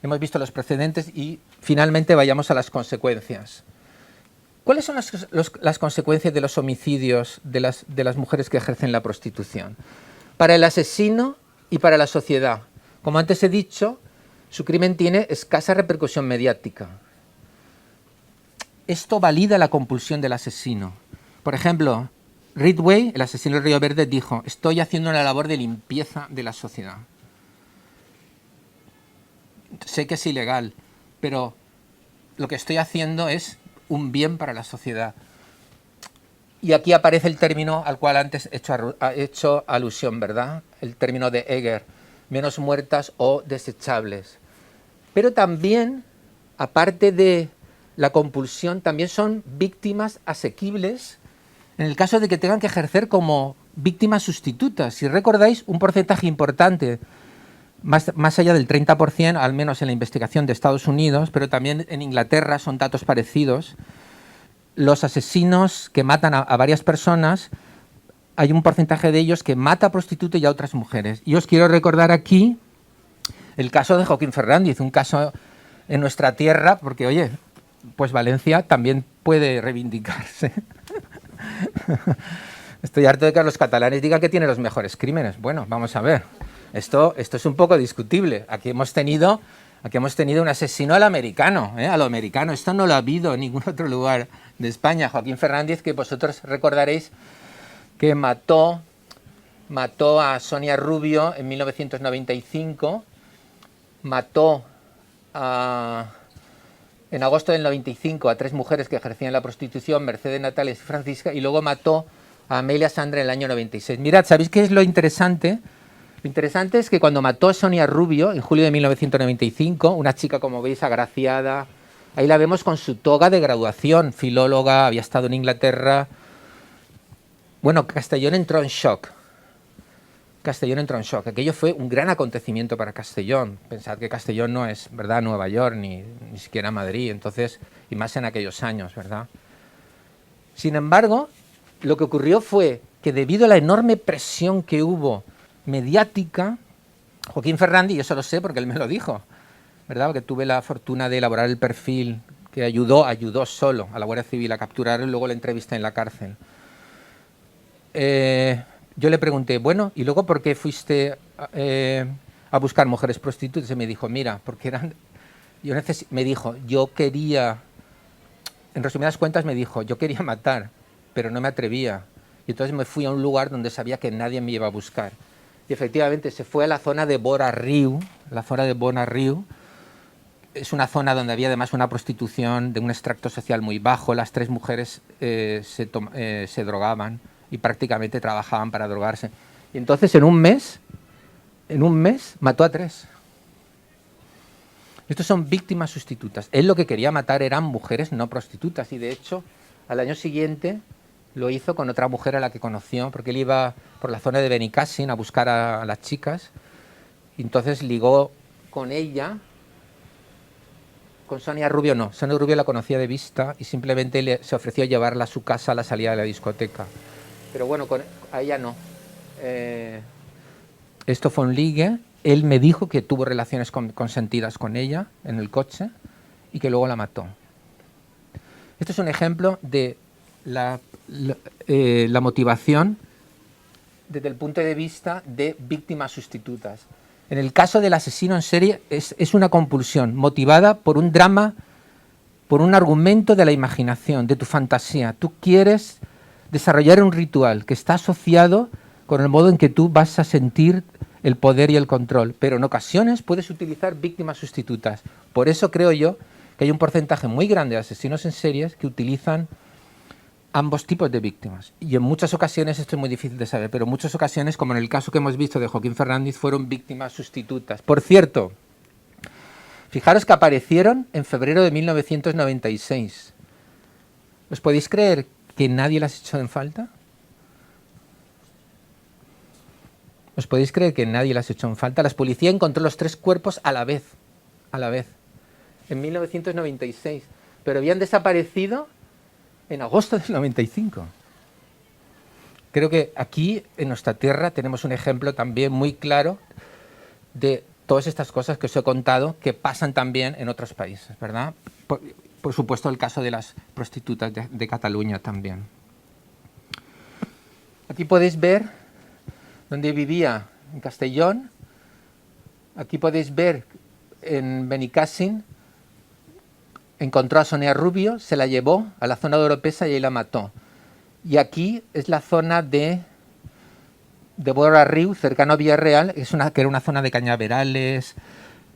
hemos visto los precedentes y finalmente vayamos a las consecuencias. ¿Cuáles son las consecuencias de los homicidios de las mujeres que ejercen la prostitución? Para el asesino y para la sociedad. Como antes he dicho, su crimen tiene escasa repercusión mediática. Esto valida la compulsión del asesino. Por ejemplo, Ridgway, el asesino del Río Verde, dijo: estoy haciendo una labor de limpieza de la sociedad. Sé que es ilegal, pero lo que estoy haciendo es un bien para la sociedad. Y aquí aparece el término al cual antes he hecho alusión, ¿verdad? El término de Egger, menos muertas o desechables. Pero también, aparte de la compulsión, también son víctimas asequibles en el caso de que tengan que ejercer como víctimas sustitutas. Si recordáis, un porcentaje importante, más allá del 30%, al menos en la investigación de Estados Unidos, pero también en Inglaterra son datos parecidos, los asesinos que matan a varias personas, hay un porcentaje de ellos que mata a prostitutas y a otras mujeres. Y os quiero recordar aquí el caso de Joaquín Fernández, un caso en nuestra tierra, porque oye, pues Valencia también puede reivindicarse. Estoy harto de que los catalanes digan que tiene los mejores crímenes. Bueno, vamos a ver. Esto es un poco discutible. Aquí hemos tenido Aquí hemos tenido un asesino al americano, a lo americano. Esto no lo ha habido en ningún otro lugar de España. Joaquín Fernández, que vosotros recordaréis que mató a Sonia Rubio en 1995, mató en agosto del 95 a 3 mujeres que ejercían la prostitución, Mercedes, Natalia y Francisca, y luego mató a Amelia Sandra en el año 96. Mirad, ¿sabéis qué es lo interesante? Lo interesante es que cuando mató a Sonia Rubio, en julio de 1995, una chica, como veis, agraciada, ahí la vemos con su toga de graduación, filóloga, había estado en Inglaterra. Bueno, Castellón entró en shock. Aquello fue un gran acontecimiento para Castellón. Pensad que Castellón no es, ¿verdad?, Nueva York, ni siquiera Madrid, entonces, y más en aquellos años, ¿verdad? Sin embargo, lo que ocurrió fue que debido a la enorme presión que hubo mediática, Joaquín Fernández, y eso lo sé porque él me lo dijo, ¿verdad?, porque tuve la fortuna de elaborar el perfil que ayudó solo a la Guardia Civil a capturarlo y luego la entrevisté en la cárcel. Yo le pregunté, bueno, ¿y luego por qué fuiste a buscar mujeres prostitutas? Y me dijo, mira, porque eran... me dijo, yo quería... En resumidas cuentas me dijo, yo quería matar, pero no me atrevía. Y entonces me fui a un lugar donde sabía que nadie me iba a buscar. Y efectivamente se fue a la zona de Bora Riu. La zona de Bora Riu es una zona donde había además una prostitución de un extracto social muy bajo. Las 3 mujeres se drogaban y prácticamente trabajaban para drogarse. Y entonces en un mes mató a 3. Estos son víctimas sustitutas. Él lo que quería matar eran mujeres no prostitutas y de hecho al año siguiente lo hizo con otra mujer a la que conoció, porque él iba por la zona de Benicàssim a buscar a las chicas y entonces ligó con ella. Con Sonia Rubio no, Sonia Rubio la conocía de vista y simplemente se ofreció a llevarla a su casa a la salida de la discoteca. Pero bueno, a ella no. Esto fue un ligue. Él me dijo que tuvo relaciones consentidas con ella en el coche y que luego la mató. Esto es un ejemplo de la motivación desde el punto de vista de víctimas sustitutas. En el caso del asesino en serie es una compulsión motivada por un drama, por un argumento de la imaginación, de tu fantasía. Tú quieres desarrollar un ritual que está asociado con el modo en que tú vas a sentir el poder y el control, pero en ocasiones puedes utilizar víctimas sustitutas. Por eso creo yo que hay un porcentaje muy grande de asesinos en series que utilizan ambos tipos de víctimas. Y en muchas ocasiones, esto es muy difícil de saber, pero en muchas ocasiones, como en el caso que hemos visto de Joaquín Fernández, fueron víctimas sustitutas. Por cierto, fijaros que aparecieron en febrero de 1996. ¿Os podéis creer que nadie las echó en falta? ¿Os podéis creer que nadie las echó en falta? La policía encontró los 3 cuerpos a la vez, en 1996, pero habían desaparecido en agosto del 95. Creo que aquí, en nuestra tierra, tenemos un ejemplo también muy claro de todas estas cosas que os he contado que pasan también en otros países, ¿verdad? Por supuesto, el caso de las prostitutas de Cataluña también. Aquí podéis ver dónde vivía, en Castellón. Aquí podéis ver en Benicàssim. Encontró a Sonia Rubio, se la llevó a la zona de Oropesa y ahí la mató. Y aquí es la zona de Bora Riu, cercano a Villarreal, que era una zona de cañaverales,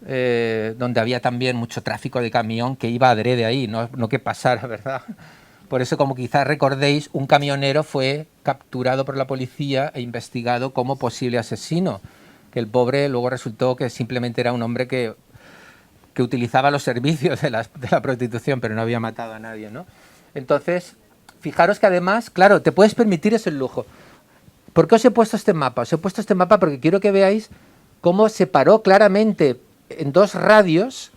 donde había también mucho tráfico de camión que iba adrede ahí, no que pasara, ¿verdad? Por eso, como quizás recordéis, un camionero fue capturado por la policía e investigado como posible asesino, que el pobre luego resultó que simplemente era un hombre que utilizaba los servicios de la prostitución, pero no había matado a nadie, ¿no? Entonces, fijaros que además, claro, te puedes permitir ese lujo. ¿Por qué os he puesto este mapa? Os he puesto este mapa porque quiero que veáis cómo separó claramente en 2 radios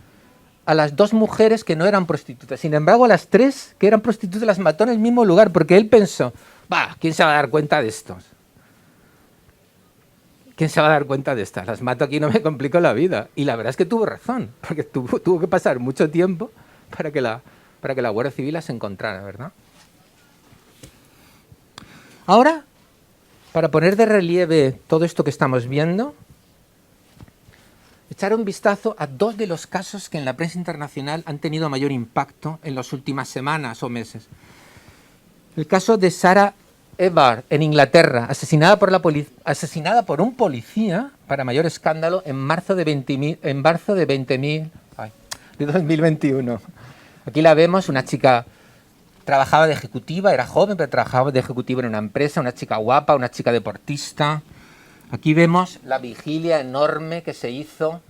a las 2 mujeres que no eran prostitutas. Sin embargo, a las 3 que eran prostitutas las mató en el mismo lugar, porque él pensó, ¿quién se va a dar cuenta de estos? ¿Quién se va a dar cuenta de estas? Las mato aquí, no me complico la vida. Y la verdad es que tuvo razón, porque tuvo que pasar mucho tiempo para que la Guardia Civil las encontrara, ¿verdad? Ahora, para poner de relieve todo esto que estamos viendo, echar un vistazo a dos de los casos que en la prensa internacional han tenido mayor impacto en las últimas semanas o meses. El caso de Sarah Edward en Inglaterra, asesinada por un policía para mayor escándalo en marzo de 2021. Aquí la vemos, una chica trabajaba de ejecutiva, era joven, pero trabajaba de ejecutiva en una empresa, una chica guapa, una chica deportista. Aquí vemos la vigilia enorme que se hizo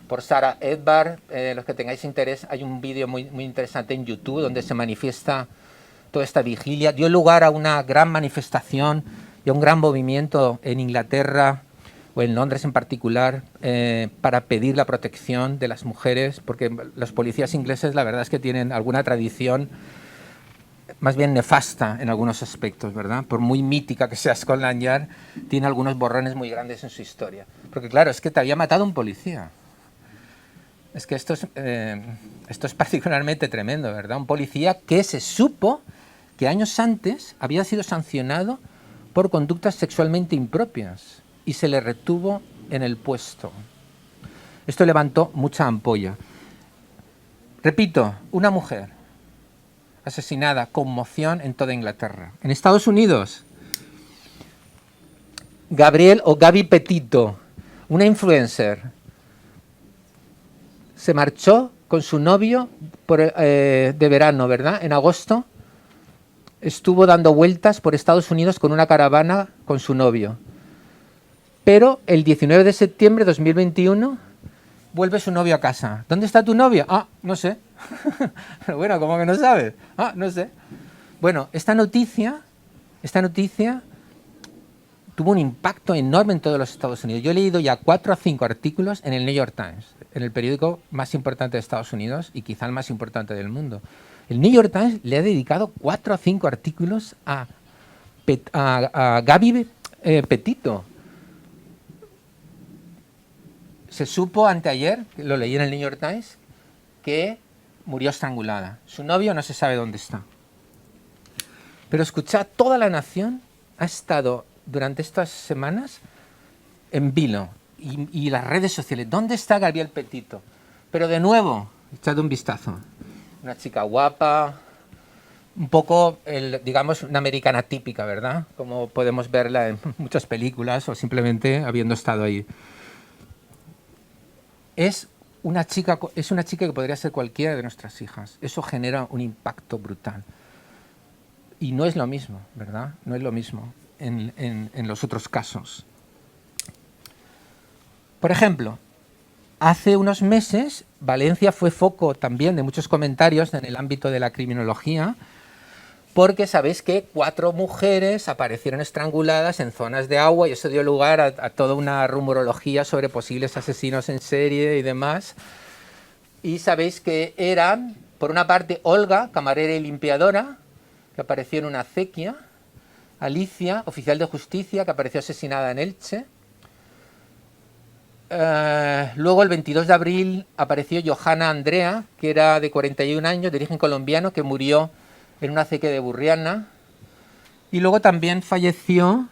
por Sarah Edward. Los que tengáis interés, hay un vídeo muy interesante en YouTube donde se manifiesta toda esta vigilia. Dio lugar a una gran manifestación y a un gran movimiento en Inglaterra, o en Londres en particular, para pedir la protección de las mujeres, porque los policías ingleses la verdad es que tienen alguna tradición más bien nefasta en algunos aspectos, ¿verdad? Por muy mítica que sea Scotland Yard, tiene algunos borrones muy grandes en su historia. Porque claro, es que te había matado un policía. Es que esto es particularmente tremendo, ¿verdad? Un policía que se supo que años antes había sido sancionado por conductas sexualmente impropias y se le retuvo en el puesto. Esto levantó mucha ampolla. Repito, una mujer asesinada, conmoción en toda Inglaterra. En Estados Unidos, Gaby Petito, una influencer, se marchó con su novio de verano, ¿verdad? En agosto estuvo dando vueltas por Estados Unidos con una caravana con su novio. Pero el 19 de septiembre de 2021 vuelve su novio a casa. ¿Dónde está tu novio? Ah, no sé. Pero bueno, ¿cómo que no sabes? Ah, no sé. Bueno, esta noticia tuvo un impacto enorme en todos los Estados Unidos. Yo he leído ya 4 o 5 artículos en el New York Times, en el periódico más importante de Estados Unidos y quizá el más importante del mundo. El New York Times le ha dedicado 4 o 5 artículos a Gaby Petito. Se supo anteayer, lo leí en el New York Times, que murió estrangulada. Su novio no se sabe dónde está. Pero escuchad, toda la nación ha estado durante estas semanas en vilo y las redes sociales. ¿Dónde está Gabriel Petito? Pero de nuevo, echad un vistazo. Una chica guapa, un poco, digamos, una americana típica, ¿verdad? Como podemos verla en muchas películas o simplemente habiendo estado ahí. Es una chica que podría ser cualquiera de nuestras hijas. Eso genera un impacto brutal. Y no es lo mismo, ¿verdad? No es lo mismo en los otros casos. Por ejemplo, hace unos meses Valencia fue foco también de muchos comentarios en el ámbito de la criminología, porque sabéis que 4 mujeres aparecieron estranguladas en zonas de agua y eso dio lugar a toda una rumorología sobre posibles asesinos en serie y demás. Y sabéis que eran, por una parte, Olga, camarera y limpiadora, que apareció en una acequia; Alicia, oficial de justicia, que apareció asesinada en Elche. Luego, el 22 de abril, apareció Johanna Andrea, que era de 41 años, de origen colombiano, que murió en una acequia de Burriana. Y luego también falleció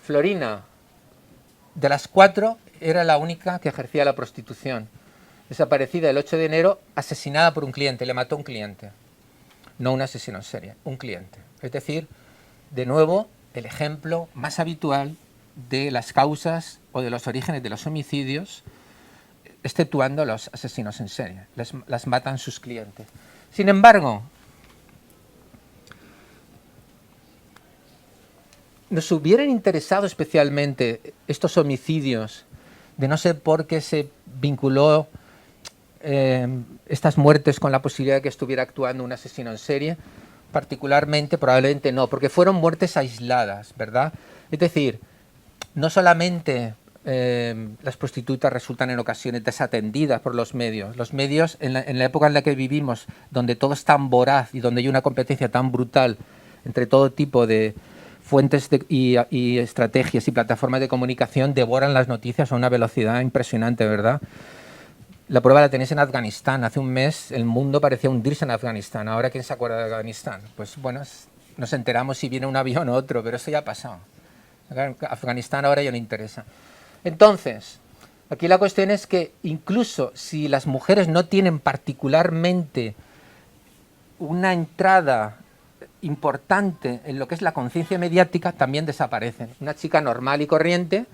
Florina. De las 4, era la única que ejercía la prostitución. Desaparecida el 8 de enero, asesinada por un cliente, le mató un cliente. No un asesino en serie, un cliente. Es decir, de nuevo, el ejemplo más habitual de las causas o de los orígenes de los homicidios, exceptuando los asesinos en serie. Las matan sus clientes. Sin embargo, nos hubieran interesado especialmente estos homicidios, de no ser por qué se vinculó estas muertes con la posibilidad de que estuviera actuando un asesino en serie. Particularmente, probablemente no, porque fueron muertes aisladas, ¿verdad? Es decir, no solamente las prostitutas resultan en ocasiones desatendidas por los medios. Los medios, en la época en la que vivimos, donde todo es tan voraz y donde hay una competencia tan brutal entre todo tipo de fuentes y estrategias y plataformas de comunicación, devoran las noticias a una velocidad impresionante, ¿verdad? La prueba la tenéis en Afganistán. Hace un mes el mundo parecía hundirse en Afganistán. Ahora, ¿quién se acuerda de Afganistán? Pues bueno, nos enteramos si viene un avión o otro, pero eso ya ha pasado. Afganistán ahora ya no interesa. Entonces, Aquí la cuestión es que incluso si las mujeres no tienen particularmente una entrada importante en lo que es la conciencia mediática, también desaparecen. Una chica normal y corriente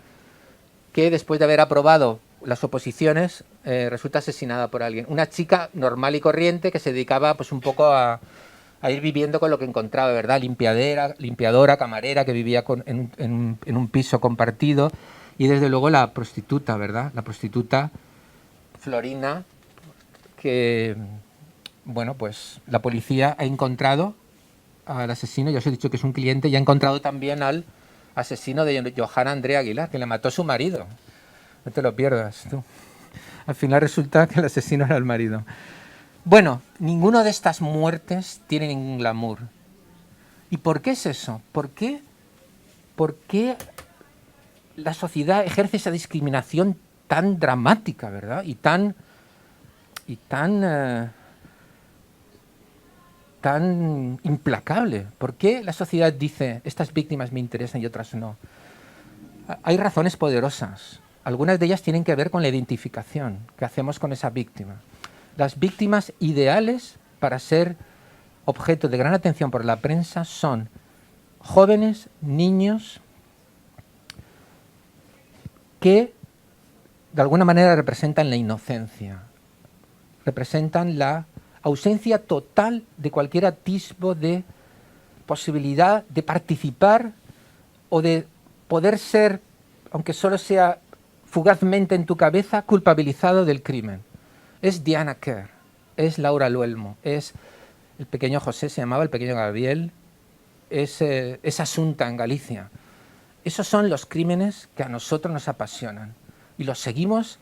que después de haber aprobado las oposiciones resulta asesinada por alguien. Una chica normal y corriente que se dedicaba pues un poco a ir viviendo con lo que encontraba, ¿verdad? Limpiadora, camarera, que vivía en un piso compartido. Y desde luego la prostituta, ¿verdad? La prostituta Florina, que, bueno, pues la policía ha encontrado al asesino, ya os he dicho que es un cliente, y ha encontrado también al asesino de Johanna Andrea Aguilar, que le mató a su marido. No te lo pierdas, tú. Al final resulta que el asesino era el marido. Bueno, ninguna de estas muertes tiene ningún glamour. ¿Y por qué es eso? ¿Por qué la sociedad ejerce esa discriminación tan dramática, ¿verdad? Y tan implacable. ¿Por qué la sociedad dice estas víctimas me interesan y otras no? Hay razones poderosas. Algunas de ellas tienen que ver con la identificación que hacemos con esa víctima. Las víctimas ideales para ser objeto de gran atención por la prensa son jóvenes, niños, que de alguna manera representan la inocencia, representan la ausencia total de cualquier atisbo de posibilidad de participar o de poder ser, aunque solo sea fugazmente en tu cabeza, culpabilizado del crimen. Es Diana Kerr, es Laura Luelmo, es el pequeño José, se llamaba el pequeño Gabriel, es Asunta en Galicia. Esos son los crímenes que a nosotros nos apasionan y los seguimos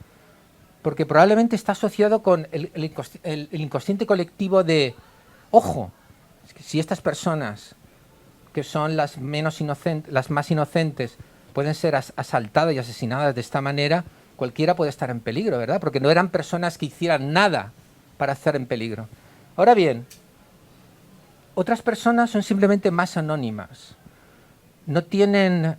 porque probablemente está asociado con el inconsciente colectivo de, ojo, es que si estas personas que son las más inocentes pueden ser asaltadas y asesinadas de esta manera, cualquiera puede estar en peligro, ¿verdad? Porque no eran personas que hicieran nada para estar en peligro. Ahora bien, otras personas son simplemente más anónimas. No tienen,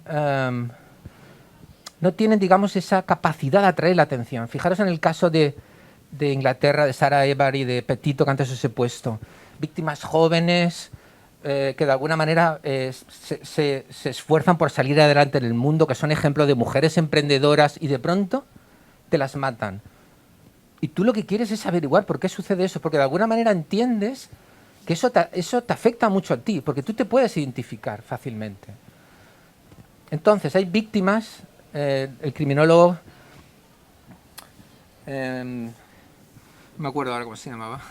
digamos, esa capacidad de atraer la atención. Fijaros en el caso de Inglaterra, de Sarah Everard y de Petito, que antes os he puesto. Víctimas jóvenes que de alguna manera se esfuerzan por salir adelante en el mundo, que son ejemplos de mujeres emprendedoras y de pronto te las matan. Y tú lo que quieres es averiguar por qué sucede eso, porque de alguna manera entiendes que eso te afecta mucho a ti, porque tú te puedes identificar fácilmente. Entonces, hay víctimas, el criminólogo, no me acuerdo ahora cómo se llamaba,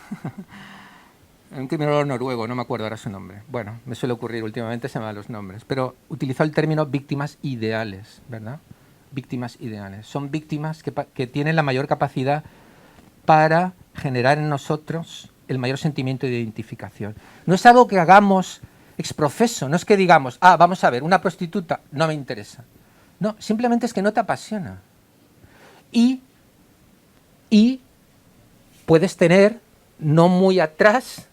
un criminólogo noruego, no me acuerdo ahora su nombre. Bueno, me suele ocurrir últimamente, se me van los nombres, pero utilizó el término víctimas ideales, ¿verdad? Víctimas ideales. Son víctimas que tienen la mayor capacidad para generar en nosotros el mayor sentimiento de identificación. No es algo que hagamos exprofeso, no es que digamos, vamos a ver, una prostituta no me interesa. No, simplemente es que no te apasiona. Y puedes tener, no muy atrás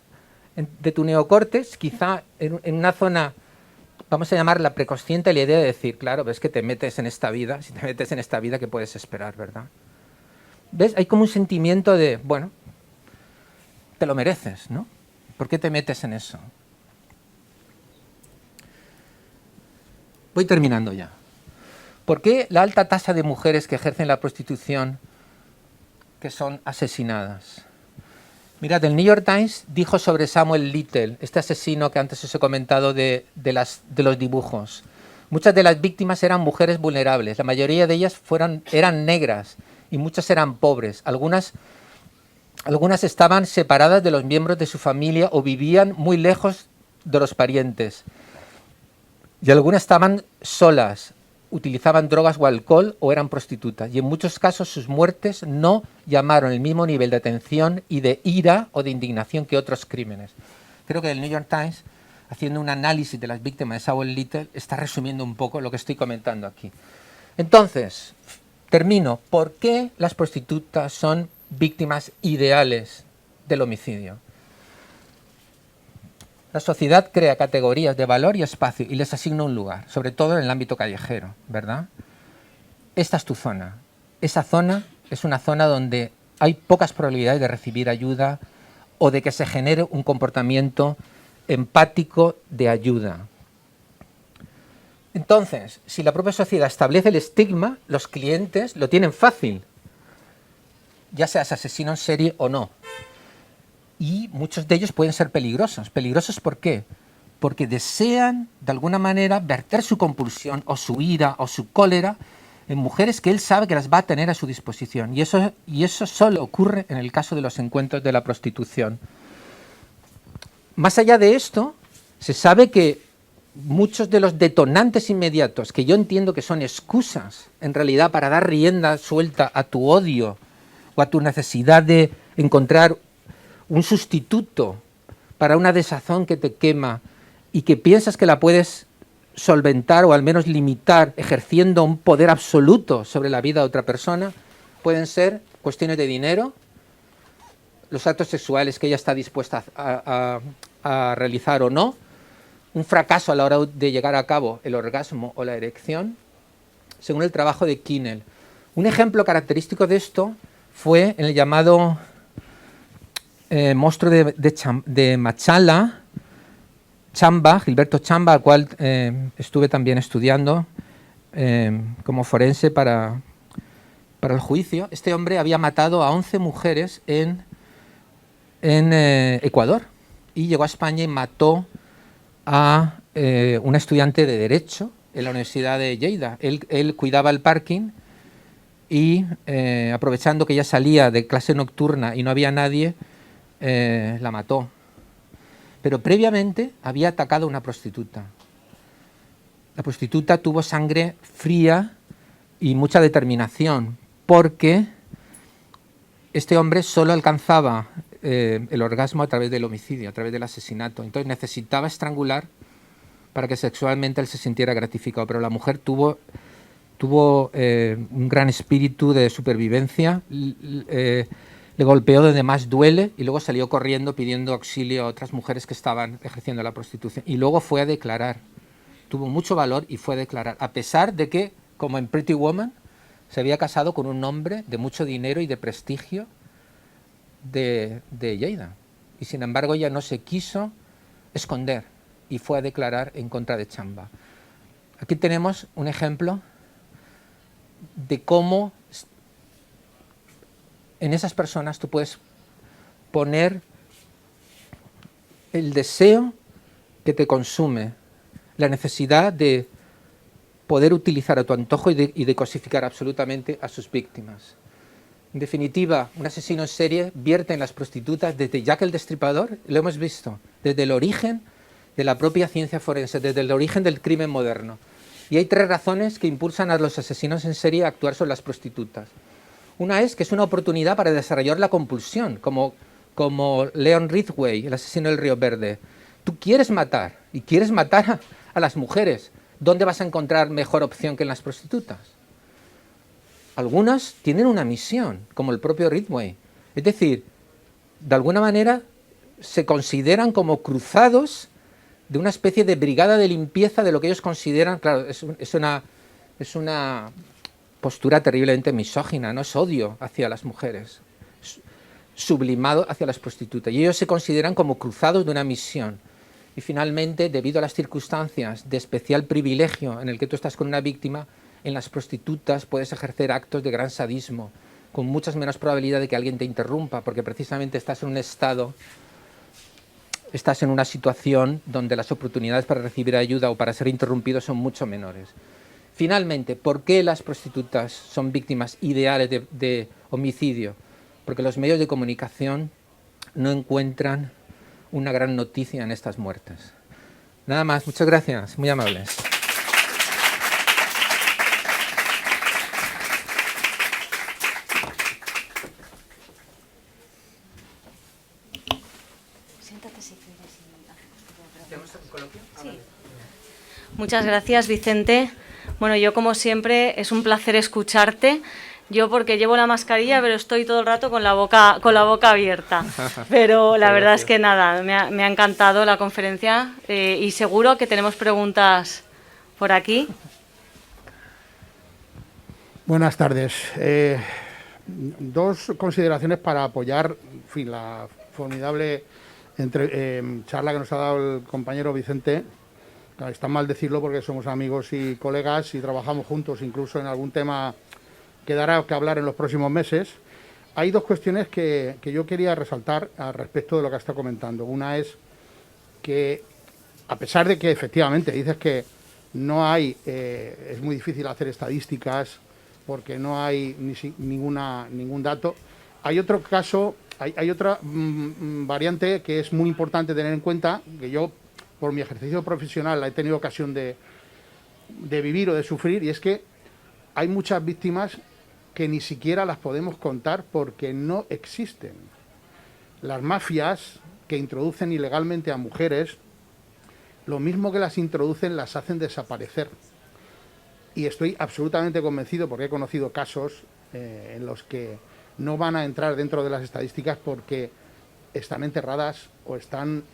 de tu neocórtex, quizá en una zona, vamos a llamarla preconsciente, la idea de decir, claro, ves que te metes en esta vida, si te metes en esta vida, ¿qué puedes esperar, verdad? ¿Ves? Hay como un sentimiento de, bueno, te lo mereces, ¿no? ¿Por qué te metes en eso? Voy terminando ya. ¿Por qué la alta tasa de mujeres que ejercen la prostitución que son asesinadas? Mirad, el New York Times dijo sobre Samuel Little, este asesino que antes os he comentado de los dibujos. Muchas de las víctimas eran mujeres vulnerables, la mayoría de ellas eran negras y muchas eran pobres. Algunas estaban separadas de los miembros de su familia o vivían muy lejos de los parientes. Y algunas estaban solas, utilizaban drogas o alcohol o eran prostitutas. Y en muchos casos sus muertes no llamaron el mismo nivel de atención y de ira o de indignación que otros crímenes. Creo que el New York Times, haciendo un análisis de las víctimas de Samuel Little, está resumiendo un poco lo que estoy comentando aquí. Entonces, termino. ¿Por qué las prostitutas son víctimas ideales del homicidio? La sociedad crea categorías de valor y espacio y les asigna un lugar, sobre todo en el ámbito callejero, ¿verdad? Esta es tu zona, esa zona es una zona donde hay pocas probabilidades de recibir ayuda o de que se genere un comportamiento empático de ayuda. Entonces, si la propia sociedad establece el estigma, los clientes lo tienen fácil, ya seas asesino en serie o no. Y muchos de ellos pueden ser peligrosos. ¿Peligrosos por qué? Porque desean, de alguna manera, verter su compulsión o su ira o su cólera en mujeres que él sabe que las va a tener a su disposición. Y eso solo ocurre en el caso de los encuentros de la prostitución. Más allá de esto, se sabe que muchos de los detonantes inmediatos, que yo entiendo que son excusas, en realidad, para dar rienda suelta a tu odio o a tu necesidad de encontrar un sustituto para una desazón que te quema y que piensas que la puedes solventar o al menos limitar ejerciendo un poder absoluto sobre la vida de otra persona, pueden ser cuestiones de dinero, los actos sexuales que ella está dispuesta a realizar o no, un fracaso a la hora de llegar a cabo el orgasmo o la erección, según el trabajo de Kinnell. Un ejemplo característico de esto fue en el llamado monstruo de Machala, Chamba, Gilberto Chamba, al cual estuve también estudiando como forense para el juicio. Este hombre había matado a 11 mujeres en Ecuador y llegó a España y mató a una estudiante de Derecho en la Universidad de Lleida. Él cuidaba el parking y aprovechando que ella salía de clase nocturna y no había nadie, la mató. Pero previamente había atacado a una prostituta. La prostituta tuvo sangre fría y mucha determinación, porque este hombre solo alcanzaba el orgasmo a través del homicidio, a través del asesinato. Entonces necesitaba estrangular para que sexualmente él se sintiera gratificado. Pero la mujer tuvo un gran espíritu de supervivencia, le golpeó donde más duele y luego salió corriendo pidiendo auxilio a otras mujeres que estaban ejerciendo la prostitución. Y luego fue a declarar. Tuvo mucho valor y fue a declarar, a pesar de que, como en Pretty Woman, se había casado con un hombre de mucho dinero y de prestigio de Lleida. Y sin embargo ella no se quiso esconder y fue a declarar en contra de Chamba. Aquí tenemos un ejemplo de cómo en esas personas tú puedes poner el deseo que te consume, la necesidad de poder utilizar a tu antojo y de cosificar absolutamente a sus víctimas. En definitiva, un asesino en serie vierte en las prostitutas desde Jack el Destripador, lo hemos visto, desde el origen de la propia ciencia forense, desde el origen del crimen moderno. Y hay 3 razones que impulsan a los asesinos en serie a actuar sobre las prostitutas. Una es que es una oportunidad para desarrollar la compulsión, como Leon Ridgway, el asesino del Río Verde. Tú quieres matar, y quieres matar a las mujeres. ¿Dónde vas a encontrar mejor opción que en las prostitutas? Algunas tienen una misión, como el propio Ridgway. Es decir, de alguna manera se consideran como cruzados de una especie de brigada de limpieza de lo que ellos consideran. Claro, es una postura terriblemente misógina, no es odio hacia las mujeres, sublimado hacia las prostitutas. Y ellos se consideran como cruzados de una misión. Y finalmente, debido a las circunstancias de especial privilegio en el que tú estás con una víctima, en las prostitutas puedes ejercer actos de gran sadismo, con muchas menos probabilidad de que alguien te interrumpa, porque precisamente estás en un estado, estás en una situación donde las oportunidades para recibir ayuda o para ser interrumpido son mucho menores. Finalmente, ¿por qué las prostitutas son víctimas ideales de homicidio? Porque los medios de comunicación no encuentran una gran noticia en estas muertes. Nada más, muchas gracias, muy amables. Muchas gracias, Vicente. Bueno, yo como siempre es un placer escucharte. Yo porque llevo la mascarilla, pero estoy todo el rato con la boca abierta. Pero la verdad es que nada, me ha encantado la conferencia y seguro que tenemos preguntas por aquí. Buenas tardes. Dos consideraciones para apoyar, en fin, la formidable charla que nos ha dado el compañero Vicente. Está mal decirlo porque somos amigos y colegas y trabajamos juntos, incluso en algún tema que dará que hablar en los próximos meses. Hay dos cuestiones que yo quería resaltar al respecto de lo que está comentando. Una es que, a pesar de que efectivamente dices que no hay, es muy difícil hacer estadísticas porque no hay ningún dato, hay otro caso, hay otra variante que es muy importante tener en cuenta, que yo, por mi ejercicio profesional, he tenido ocasión de vivir o de sufrir, y es que hay muchas víctimas que ni siquiera las podemos contar porque no existen. Las mafias que introducen ilegalmente a mujeres, lo mismo que las introducen, las hacen desaparecer. Y estoy absolutamente convencido, porque he conocido casos en los que no van a entrar dentro de las estadísticas porque están enterradas o están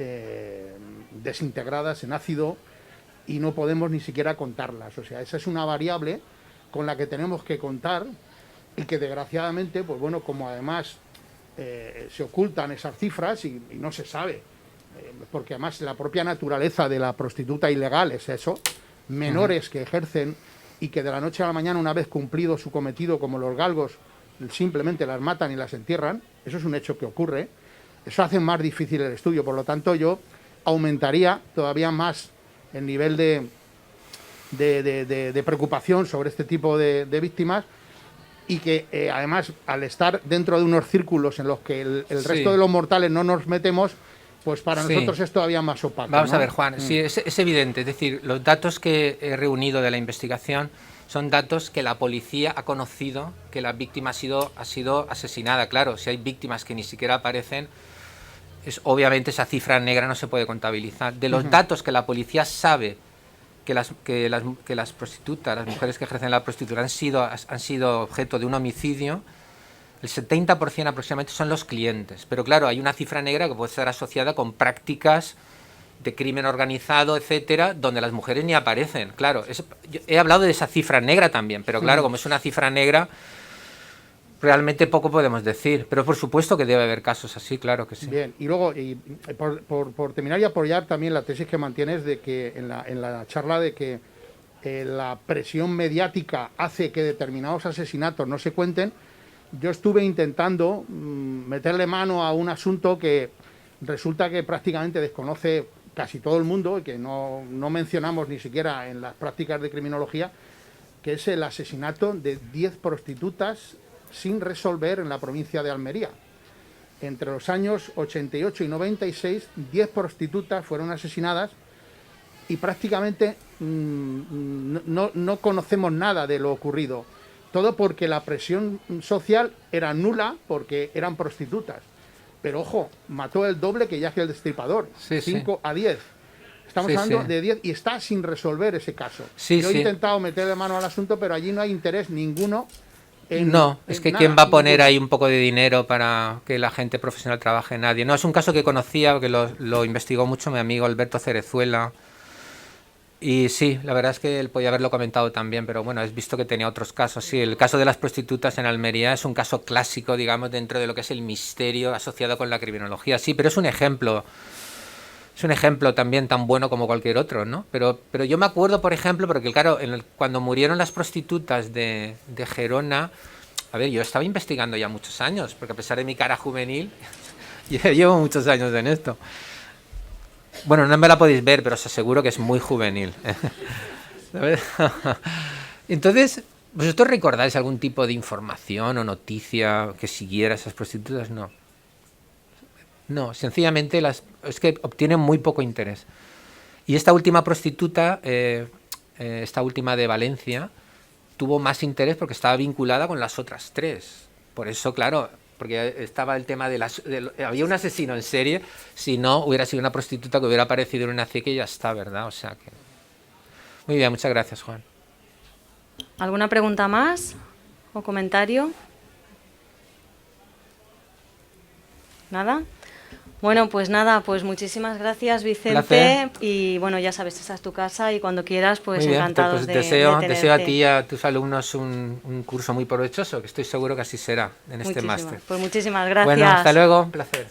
desintegradas en ácido y no podemos ni siquiera contarlas. O sea, esa es una variable con la que tenemos que contar y que desgraciadamente, pues bueno, como además se ocultan esas cifras y no se sabe, porque además la propia naturaleza de la prostituta ilegal es eso, menores que ejercen y que de la noche a la mañana, una vez cumplido su cometido, como los galgos, simplemente las matan y las entierran. Eso es un hecho que ocurre. Eso hace más difícil el estudio. Por lo tanto, yo aumentaría todavía más el nivel de preocupación sobre este tipo de víctimas, y que además, al estar dentro de unos círculos en los que el resto de los mortales no nos metemos, pues para nosotros es todavía más opaco. Vamos a ver, Juan, sí, es evidente. Es decir, los datos que he reunido de la investigación son datos que la policía ha conocido que la víctima ha sido asesinada. Claro, si hay víctimas que ni siquiera aparecen, obviamente esa cifra negra no se puede contabilizar. De los datos que la policía sabe que las prostitutas, las mujeres que ejercen la prostitución han sido objeto de un homicidio, el 70% aproximadamente son los clientes. Pero claro, hay una cifra negra que puede estar asociada con prácticas de crimen organizado, etcétera, donde las mujeres ni aparecen. Claro, yo he hablado de esa cifra negra también, pero claro, como es una cifra negra, realmente poco podemos decir. Pero por supuesto que debe haber casos así, claro que sí. Bien, y luego, por terminar y apoyar también la tesis que mantienes de que en la charla de que la presión mediática hace que determinados asesinatos no se cuenten. Yo estuve intentando meterle mano a un asunto que resulta que prácticamente desconoce casi todo el mundo y que no mencionamos ni siquiera en las prácticas de criminología, que es el asesinato de 10 prostitutas sin resolver en la provincia de Almería. Entre los años 88 y 96, 10 prostitutas fueron asesinadas y prácticamente no conocemos nada de lo ocurrido. Todo porque la presión social era nula porque eran prostitutas. Pero ojo, mató el doble que Jack el Destripador, 5 a 10. Estamos hablando de 10 y está sin resolver ese caso. Yo he intentado meterle mano al asunto, pero allí no hay interés ninguno. Es que ¿quién va a poner ahí un poco de dinero para que la gente profesional trabaje? Nadie. No, es un caso que conocía, que lo investigó mucho mi amigo Alberto Cerezuela. Y sí, la verdad es que él podía haberlo comentado también, pero bueno, has visto que tenía otros casos. Sí, el caso de las prostitutas en Almería es un caso clásico, digamos, dentro de lo que es el misterio asociado con la criminología. Sí, pero es un ejemplo también tan bueno como cualquier otro, ¿no? Pero yo me acuerdo, por ejemplo, porque claro, cuando murieron las prostitutas de Gerona, a ver, yo estaba investigando ya muchos años, porque a pesar de mi cara juvenil, llevo muchos años en esto. Bueno, no me la podéis ver, pero os aseguro que es muy juvenil. Entonces, ¿vosotros recordáis algún tipo de información o noticia que siguiera a esas prostitutas? No. No, sencillamente es que obtienen muy poco interés. Y esta última prostituta, esta última de Valencia, tuvo más interés porque estaba vinculada con las otras tres. Por eso, claro, porque estaba el tema había un asesino en serie, si no hubiera sido una prostituta que hubiera aparecido en una ceque y ya está, ¿verdad? O sea que... Muy bien, muchas gracias, Juan. ¿Alguna pregunta más o comentario? ¿Nada? Bueno, pues nada, pues muchísimas gracias, Vicente. Placer. Y bueno, ya sabes, esa es tu casa y cuando quieras, pues Muy bien, encantados pues de deseo a tenerte. ti y a tus alumnos un curso muy provechoso, que estoy seguro que así será en este Muchísimas. máster. Pues muchísimas gracias. Bueno, hasta luego, un placer.